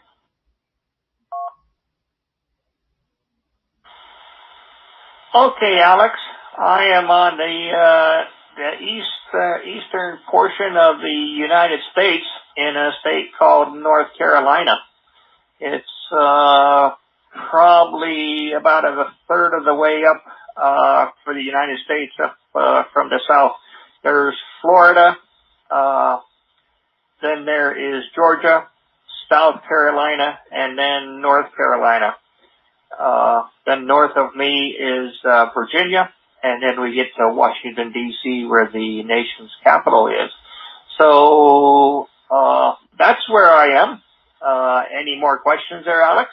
Okay, Alex. I am on the eastern portion of the United States in a state called North Carolina. It's probably about a third of the way up for the United States up from the south. There's Florida, then there is Georgia, South Carolina, and then North Carolina. Then north of me is Virginia, and then we get to Washington, D.C., where the nation's capital is. So that's where I am. Any more questions there, Alex?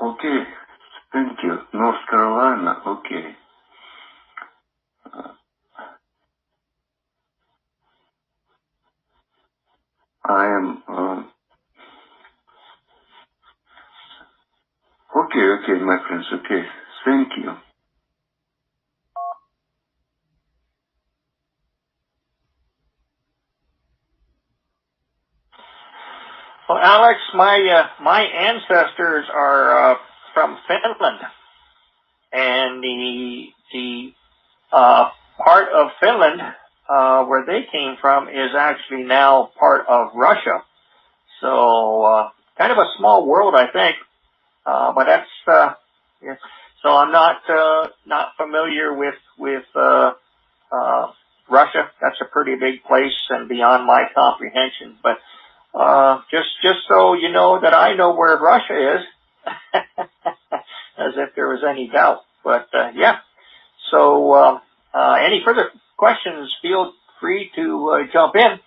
Okay, thank you. North Carolina, okay. I am, okay, my friends, okay. Thank you. Well, Alex, my ancestors are from Finland, and the part of Finland where they came from is actually now part of Russia. So kind of a small world, I think. But that's yeah. So I'm not familiar with Russia. That's a pretty big place and beyond my comprehension. But just so you know that I know where Russia is, as if there was any doubt. But yeah. So any further questions, feel free to jump in.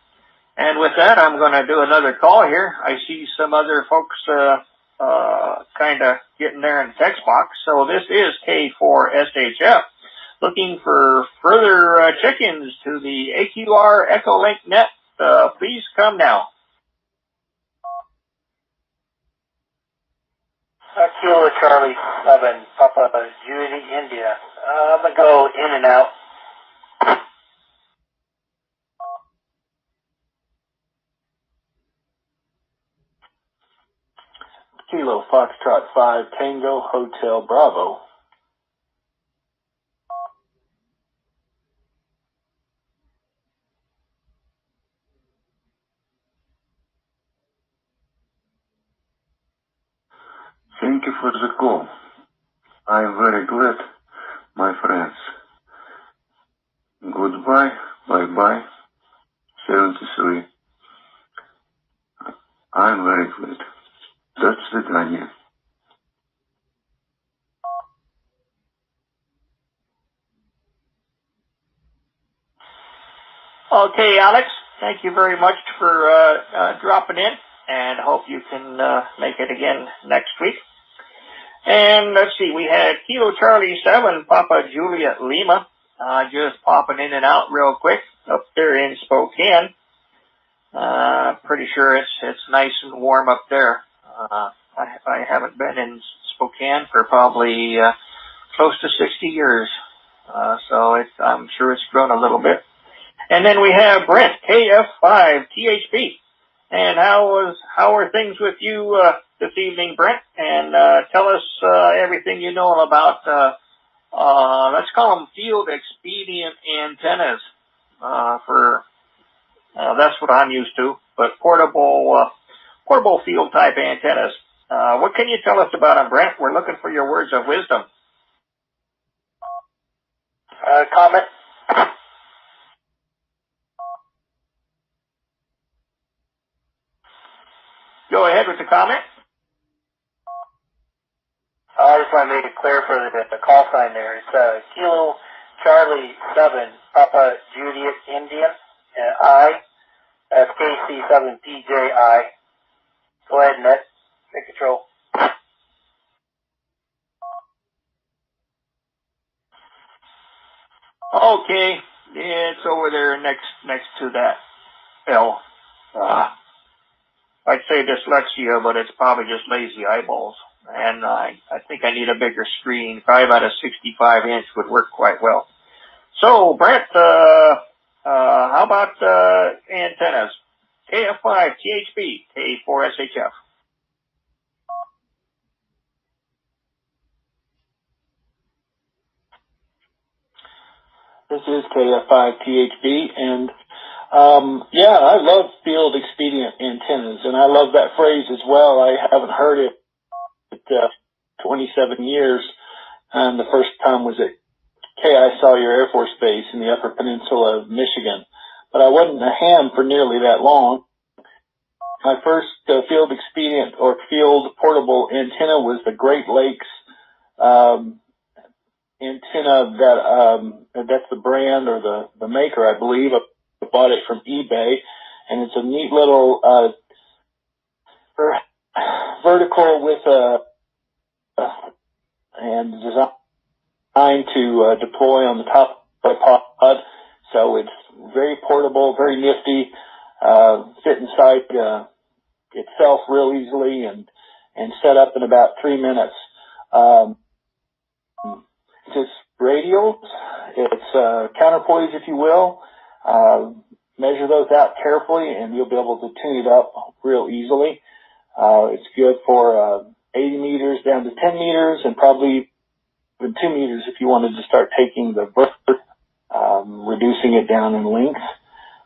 And with that, I'm going to do another call here. I see some other folks kind of getting there in the text box. So this is K4SHF looking for further check-ins to the AQR Echolink net. Please come now. Kilo Charlie 7, Papa Judy, India. I'm going to go in and out. Kilo Foxtrot 5, Tango Hotel Bravo. Thank you for the call. I'm very glad, my friends. Goodbye, bye-bye, 73. I'm very glad. До свидания. Okay, Alex, thank you very much for dropping in, and hope you can make it again next week. And let's see, we had Kilo Charlie 7, Papa Juliet Lima, just popping in and out real quick up there in Spokane. Pretty sure it's nice and warm up there. I haven't been in Spokane for probably close to 60 years, so I'm sure it's grown a little bit. And then we have Brent, KF5THP. And how are things with you this evening, Brent? And tell us everything you know about let's call them field expedient antennas. That's what I'm used to, but portable field type antennas. What can you tell us about them, Brent? We're looking for your words of wisdom. Comment. with the comment? I just want to make it clear for the call sign there. It's Kilo Charlie 7 Papa Juliet Indian I. That's KC7 PJI. Go ahead, Ned. Take control. Okay. Yeah, it's over there next to that L. I'd say dyslexia, but it's probably just lazy eyeballs. And I think I need a bigger screen. Probably about a 65-inch would work quite well. So, Brent, how about antennas? KF5, THB, K4SHF. This is KF5THB, and yeah, I love field expedient antennas, and I love that phrase as well. I haven't heard it 27 years, and the first time was at KI Sawyer Air Force Base in the Upper Peninsula of Michigan, but I wasn't a ham for nearly that long. My first field expedient or field portable antenna was the Great Lakes antenna that's the brand or the maker, I believe. I bought it from eBay, and it's a neat little vertical with and designed to deploy on the top of the pod. So it's very portable, very nifty, fit inside itself real easily and set up in about 3 minutes. It's radials, it's counterpoise, if you will. Measure those out carefully and you'll be able to tune it up real easily. It's good for 80 meters down to 10 meters and probably even 2 meters if you wanted to start taking the vert, reducing it down in length.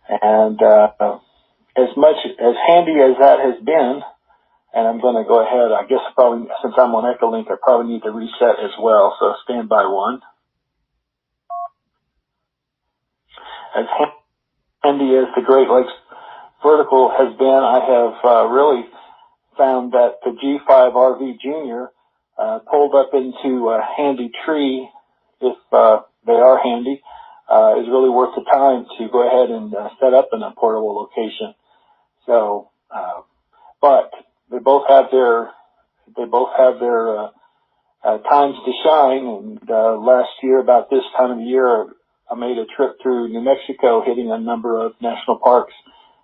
And as handy as that has been, and I'm going to go ahead, I guess probably, since I'm on Echolink, I probably need to reset as well, so stand by one. As handy as the Great Lakes vertical has been, I have really found that the G5RV Junior pulled up into a handy tree, if they are handy, is really worth the time to go ahead and set up in a portable location. So, but they both have their times to shine. And last year, about this time of the year, I made a trip through New Mexico, hitting a number of national parks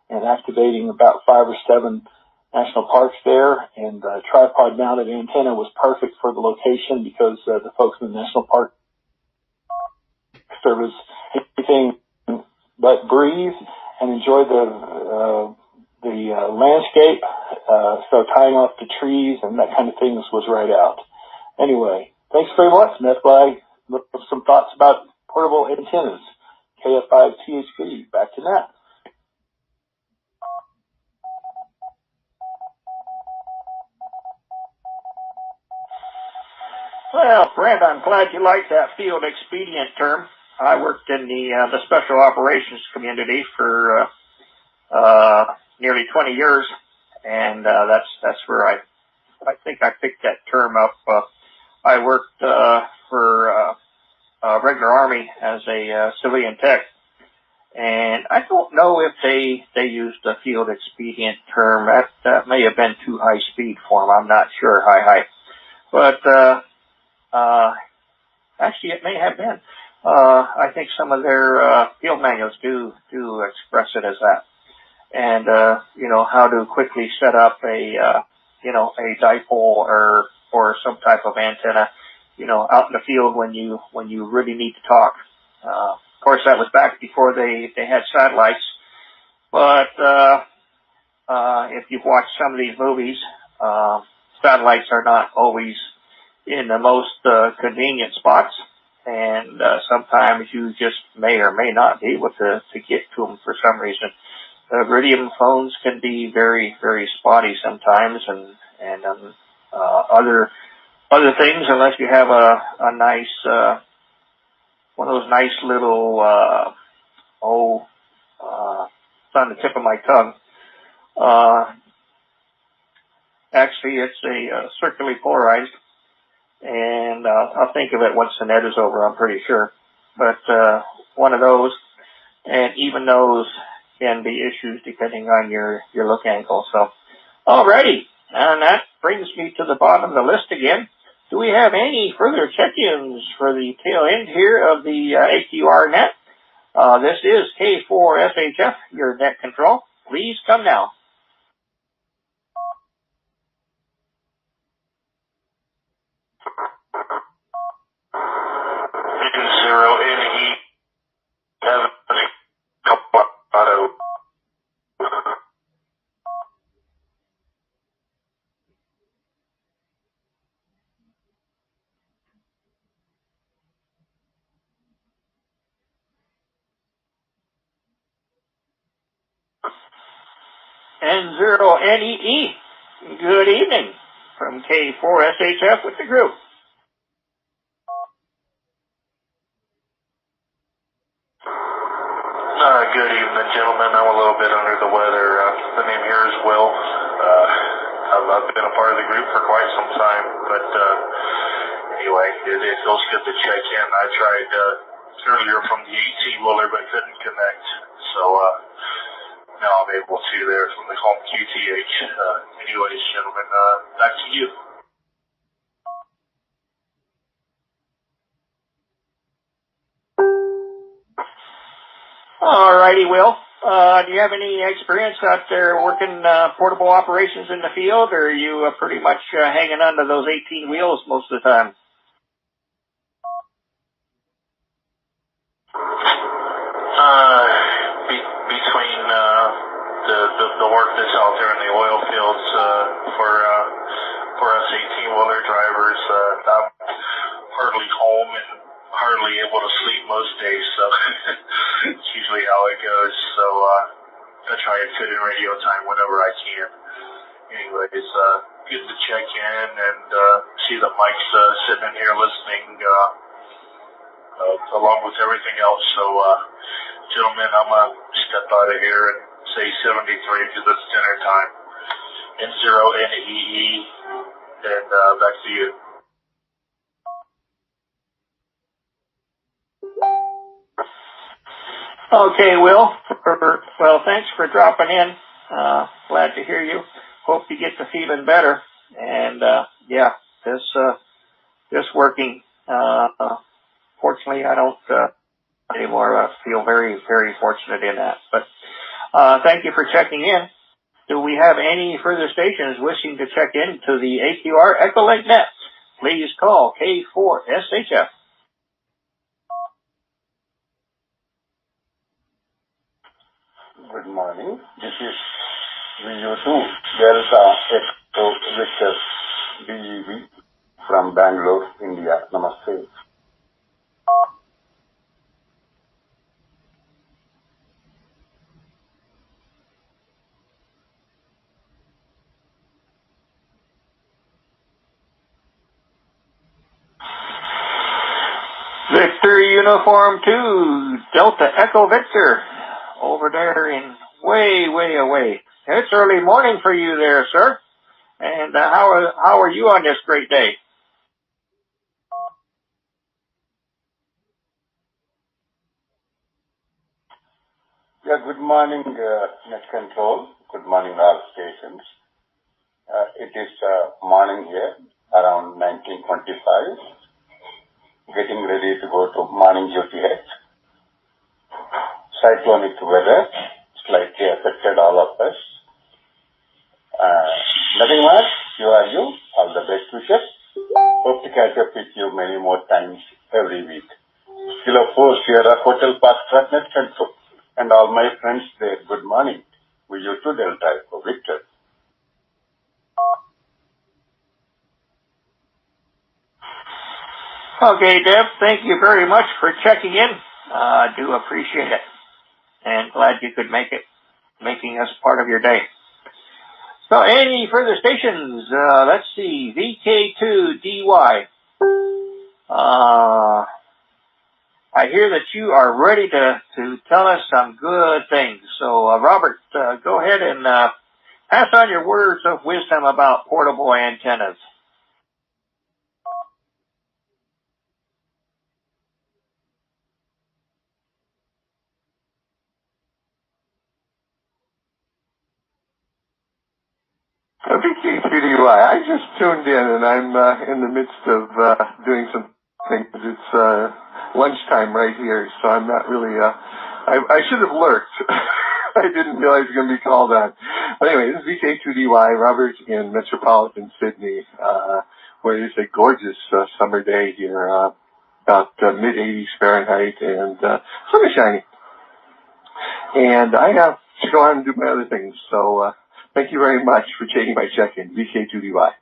and activating about 5 or 7 national parks there. And the tripod-mounted antenna was perfect for the location because the folks in the National Park Service anything but breathe and enjoy the landscape. So tying off the trees and that kind of things was right out. Anyway, thanks very much. And that's why I looked up some thoughts about portable antennas. KF5THB. Back to Nat. Well, Brent, I'm glad you like that field expedient term. I worked in the special operations community for nearly 20 years, and that's where I think I picked that term up. I worked for regular Army as a civilian tech, and I don't know if they used the field expedient term. That may have been too high speed for them. I'm not sure. Hi. But actually, it may have been. I think some of their field manuals do express it as that. And how to quickly set up a dipole or some type of antenna, out in the field when you really need to talk. Of course, that was back before they had satellites. But if you've watched some of these movies, satellites are not always in the most convenient spots, and sometimes you just may or may not be able to get to them for some reason. Iridium phones can be very, very spotty sometimes, and other things, unless you have a nice one of those nice little it's on the tip of my tongue. Actually, it's a circularly polarized, and I'll think of it once the net is over, I'm pretty sure. But one of those, and even those can be issues depending on your look angle. So, alrighty, and that brings me to the bottom of the list again. Do we have any further check-ins for the tail end here of the AQR net? This is K4SHF, your net control. Please come now. Zero NE, have a couple auto. N0NEE. Good evening from K4SHF with the group. Good evening, gentlemen. I'm a little bit under the weather. The name here is Will. I've been a part of the group for quite some time, but anyway, it feels good to check in. I tried earlier from the 18-wheeler, but couldn't connect. So now I'm able to there from the home QTH. Anyways, gentlemen, back to you. Alrighty, Will. Do you have any experience out there working portable operations in the field, or are you pretty much hanging onto those 18 wheels most of the time? Between the work that's out there in the oil fields for us 18-wheeler drivers, I'm hardly home and hardly able to sleep most days, so it's usually how it goes. So I try and fit in radio time whenever I can. Anyways, good to check in and see that Mike's sitting in here listening along with everything else. So, gentlemen, I'm going to step out of here and say 73 because it's dinner time. N0NEE, and back to you. Okay, Will. Well, thanks for dropping in. Glad to hear you. Hope you get to feeling better. And yeah, this working. Fortunately, I don't anymore. I feel very, very fortunate in that. But thank you for checking in. Do we have any further stations wishing to check into the AQR Echolink net? Please call K4SHF. Good morning. This is VU2 Delta Echo Victor BEV from Bangalore, India. Namaste. Victor Uniform 2, Delta Echo Victor, over there in way, way away. It's early morning for you there, sir. And how are you on this great day? Yeah, good morning, Net Control. Good morning, all stations. It is morning here, around 19:25. Getting ready to go to morning duty at cyclonic weather slightly affected all of us. Nothing much. You are you. All the best wishes. Hope to catch up with you many more times every week. Kilo 4 Sierra Hotel Park Truck Net Control. And all my friends there, good morning. VU2 Delta Echo Victor. Okay, Deb, thank you very much for checking in. I do appreciate it. And glad you could make it, making us part of your day. So any further stations? Let's see, VK2DY. I hear that you are ready to tell us some good things. So, Robert, go ahead and pass on your words of wisdom about portable antennas. VK3DY, I just tuned in and I'm in the midst of doing some things. It's lunchtime right here, so I'm not really, I should have lurked. I didn't realize it was going to be called on. But anyway, this is VK2DY, Robert in metropolitan Sydney, where it's a gorgeous summer day here, about mid-80s Fahrenheit, and sun is shining. And I have to go on and do my other things, so thank you very much for taking my check-in, VK2DY.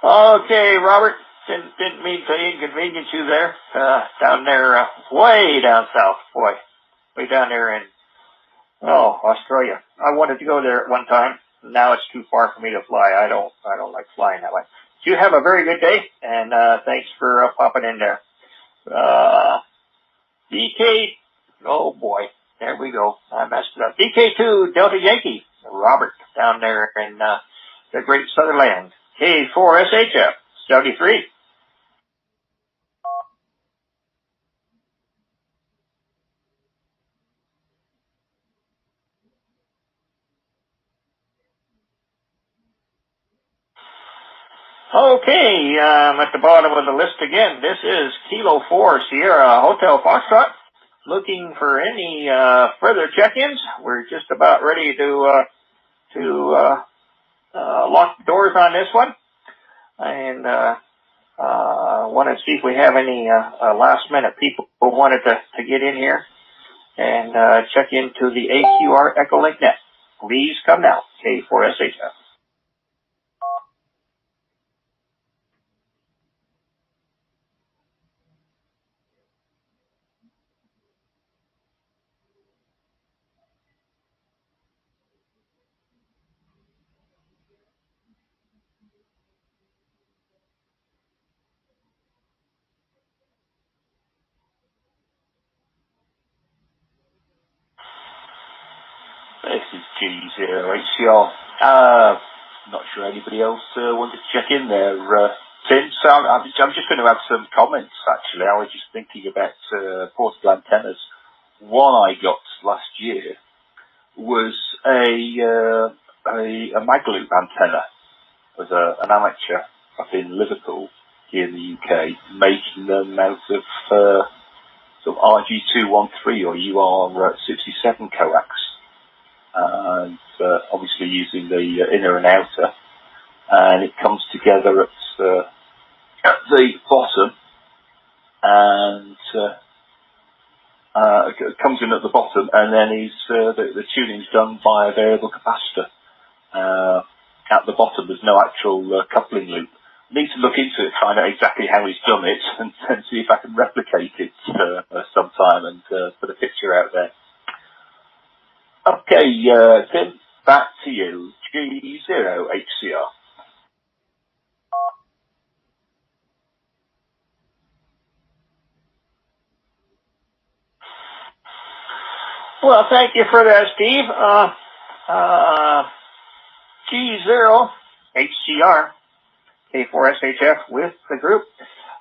Okay, Robert, didn't mean to inconvenience you there, down there, way down south, boy, way down there in, Australia. I wanted to go there at one time. Now it's too far for me to fly. I don't like flying that way. So you have a very good day, and thanks for popping in there. DK, oh boy, there we go. I messed it up. DK2 Delta Yankee, Robert, down there in the great Sutherland. K4SHF, 73. Okay, I'm at the bottom of the list again. This is Kilo 4 Sierra Hotel Foxtrot. Looking for any further check-ins. We're just about ready to lock the doors on this one, and want to see if we have any last-minute people who wanted to get in here and check into the AQR Echolink net. Please come now, K4SHF. This is G0HCR. Not sure anybody else wanted to check in there. Tim, so I'm just going to have some comments, actually. I was just thinking about portable antennas. One I got last year was a Magloop antenna. It was an amateur up in Liverpool, here in the UK, making them out of sort of RG213 or UR67 coax. And obviously using the inner and outer, and it comes together at the bottom, and it comes in at the bottom, and then the tuning's done by a variable capacitor. At the bottom, there's no actual coupling loop. I need to look into it, find out exactly how he's done it, and see if I can replicate it sometime and put a picture out there. Okay, Tim, back to you. G0HCR. Well, thank you for that, Steve. G0HCR, K4SHF with the group.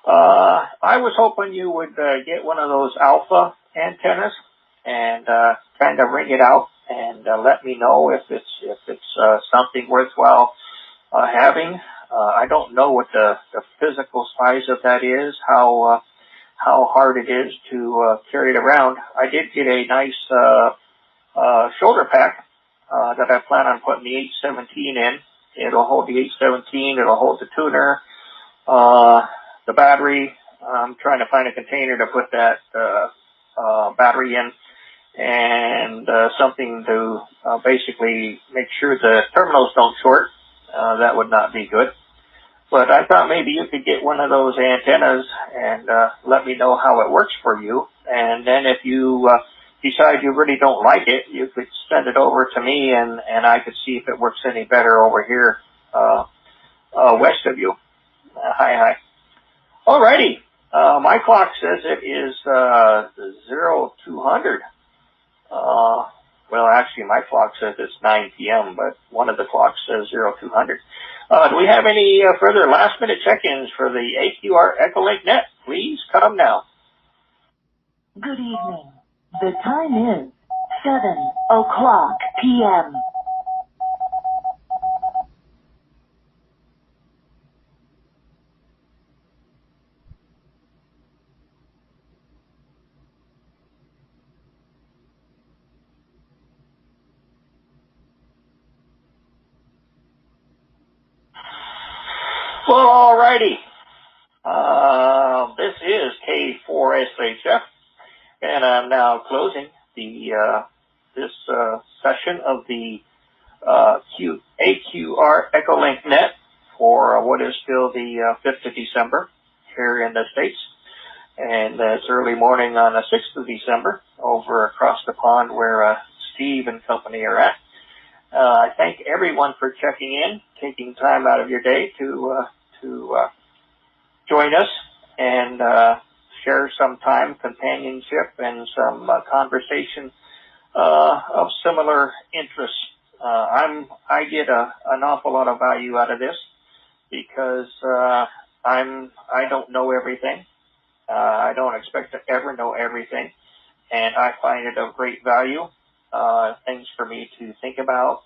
I was hoping you would get one of those alpha antennas and kind of ring it out and let me know if it's something worthwhile having. I don't know what the physical size of that is, how hard it is to carry it around. I did get a nice shoulder pack that I plan on putting the 817 in. It'll hold the 817. It'll hold the tuner, the battery. I'm trying to find a container to put that battery in, and something to basically make sure the terminals don't short. That would not be good. But I thought maybe you could get one of those antennas and let me know how it works for you. And then if you decide you really don't like it, you could send it over to me, and I could see if it works any better over here west of you. Hi. Alrighty. My clock says it is 0200. Well, actually, my clock says it's 9 p.m., but one of the clocks says 0200. Do we have any further last-minute check-ins for the AQR Echolink net? Please come now. Good evening. The time is 7:00 p.m. Well, alrighty. This is K4SHF, and I'm now closing this session of the AQR Echolink net for what is still the 5th of December here in the States. And it's early morning on the 6th of December over across the pond where Steve and company are at. I thank everyone for checking in, taking time out of your day to join us and share some time, companionship, and some conversation of similar interests. I get an awful lot of value out of this because I don't know everything. I don't expect to ever know everything, and I find it of great value. Things for me to think about,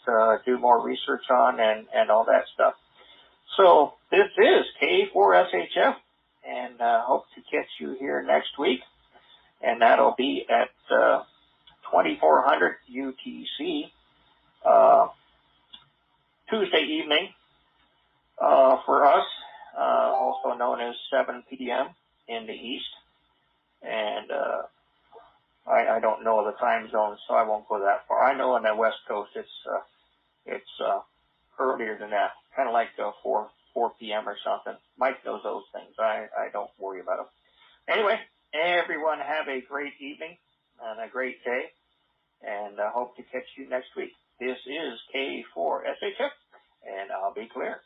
do more research on, and all that stuff. So this is K4SHF, and hope to catch you here next week, and that'll be at 2400 UTC Tuesday evening for us, also known as 7 p.m. in the East, and I don't know the time zones, so I won't go that far. I know on the West Coast it's earlier than that, kind of like 4 p.m. or something. Mike knows those things. I don't worry about them. Anyway, everyone have a great evening and a great day, and I hope to catch you next week. This is K4SHF, and I'll be clear.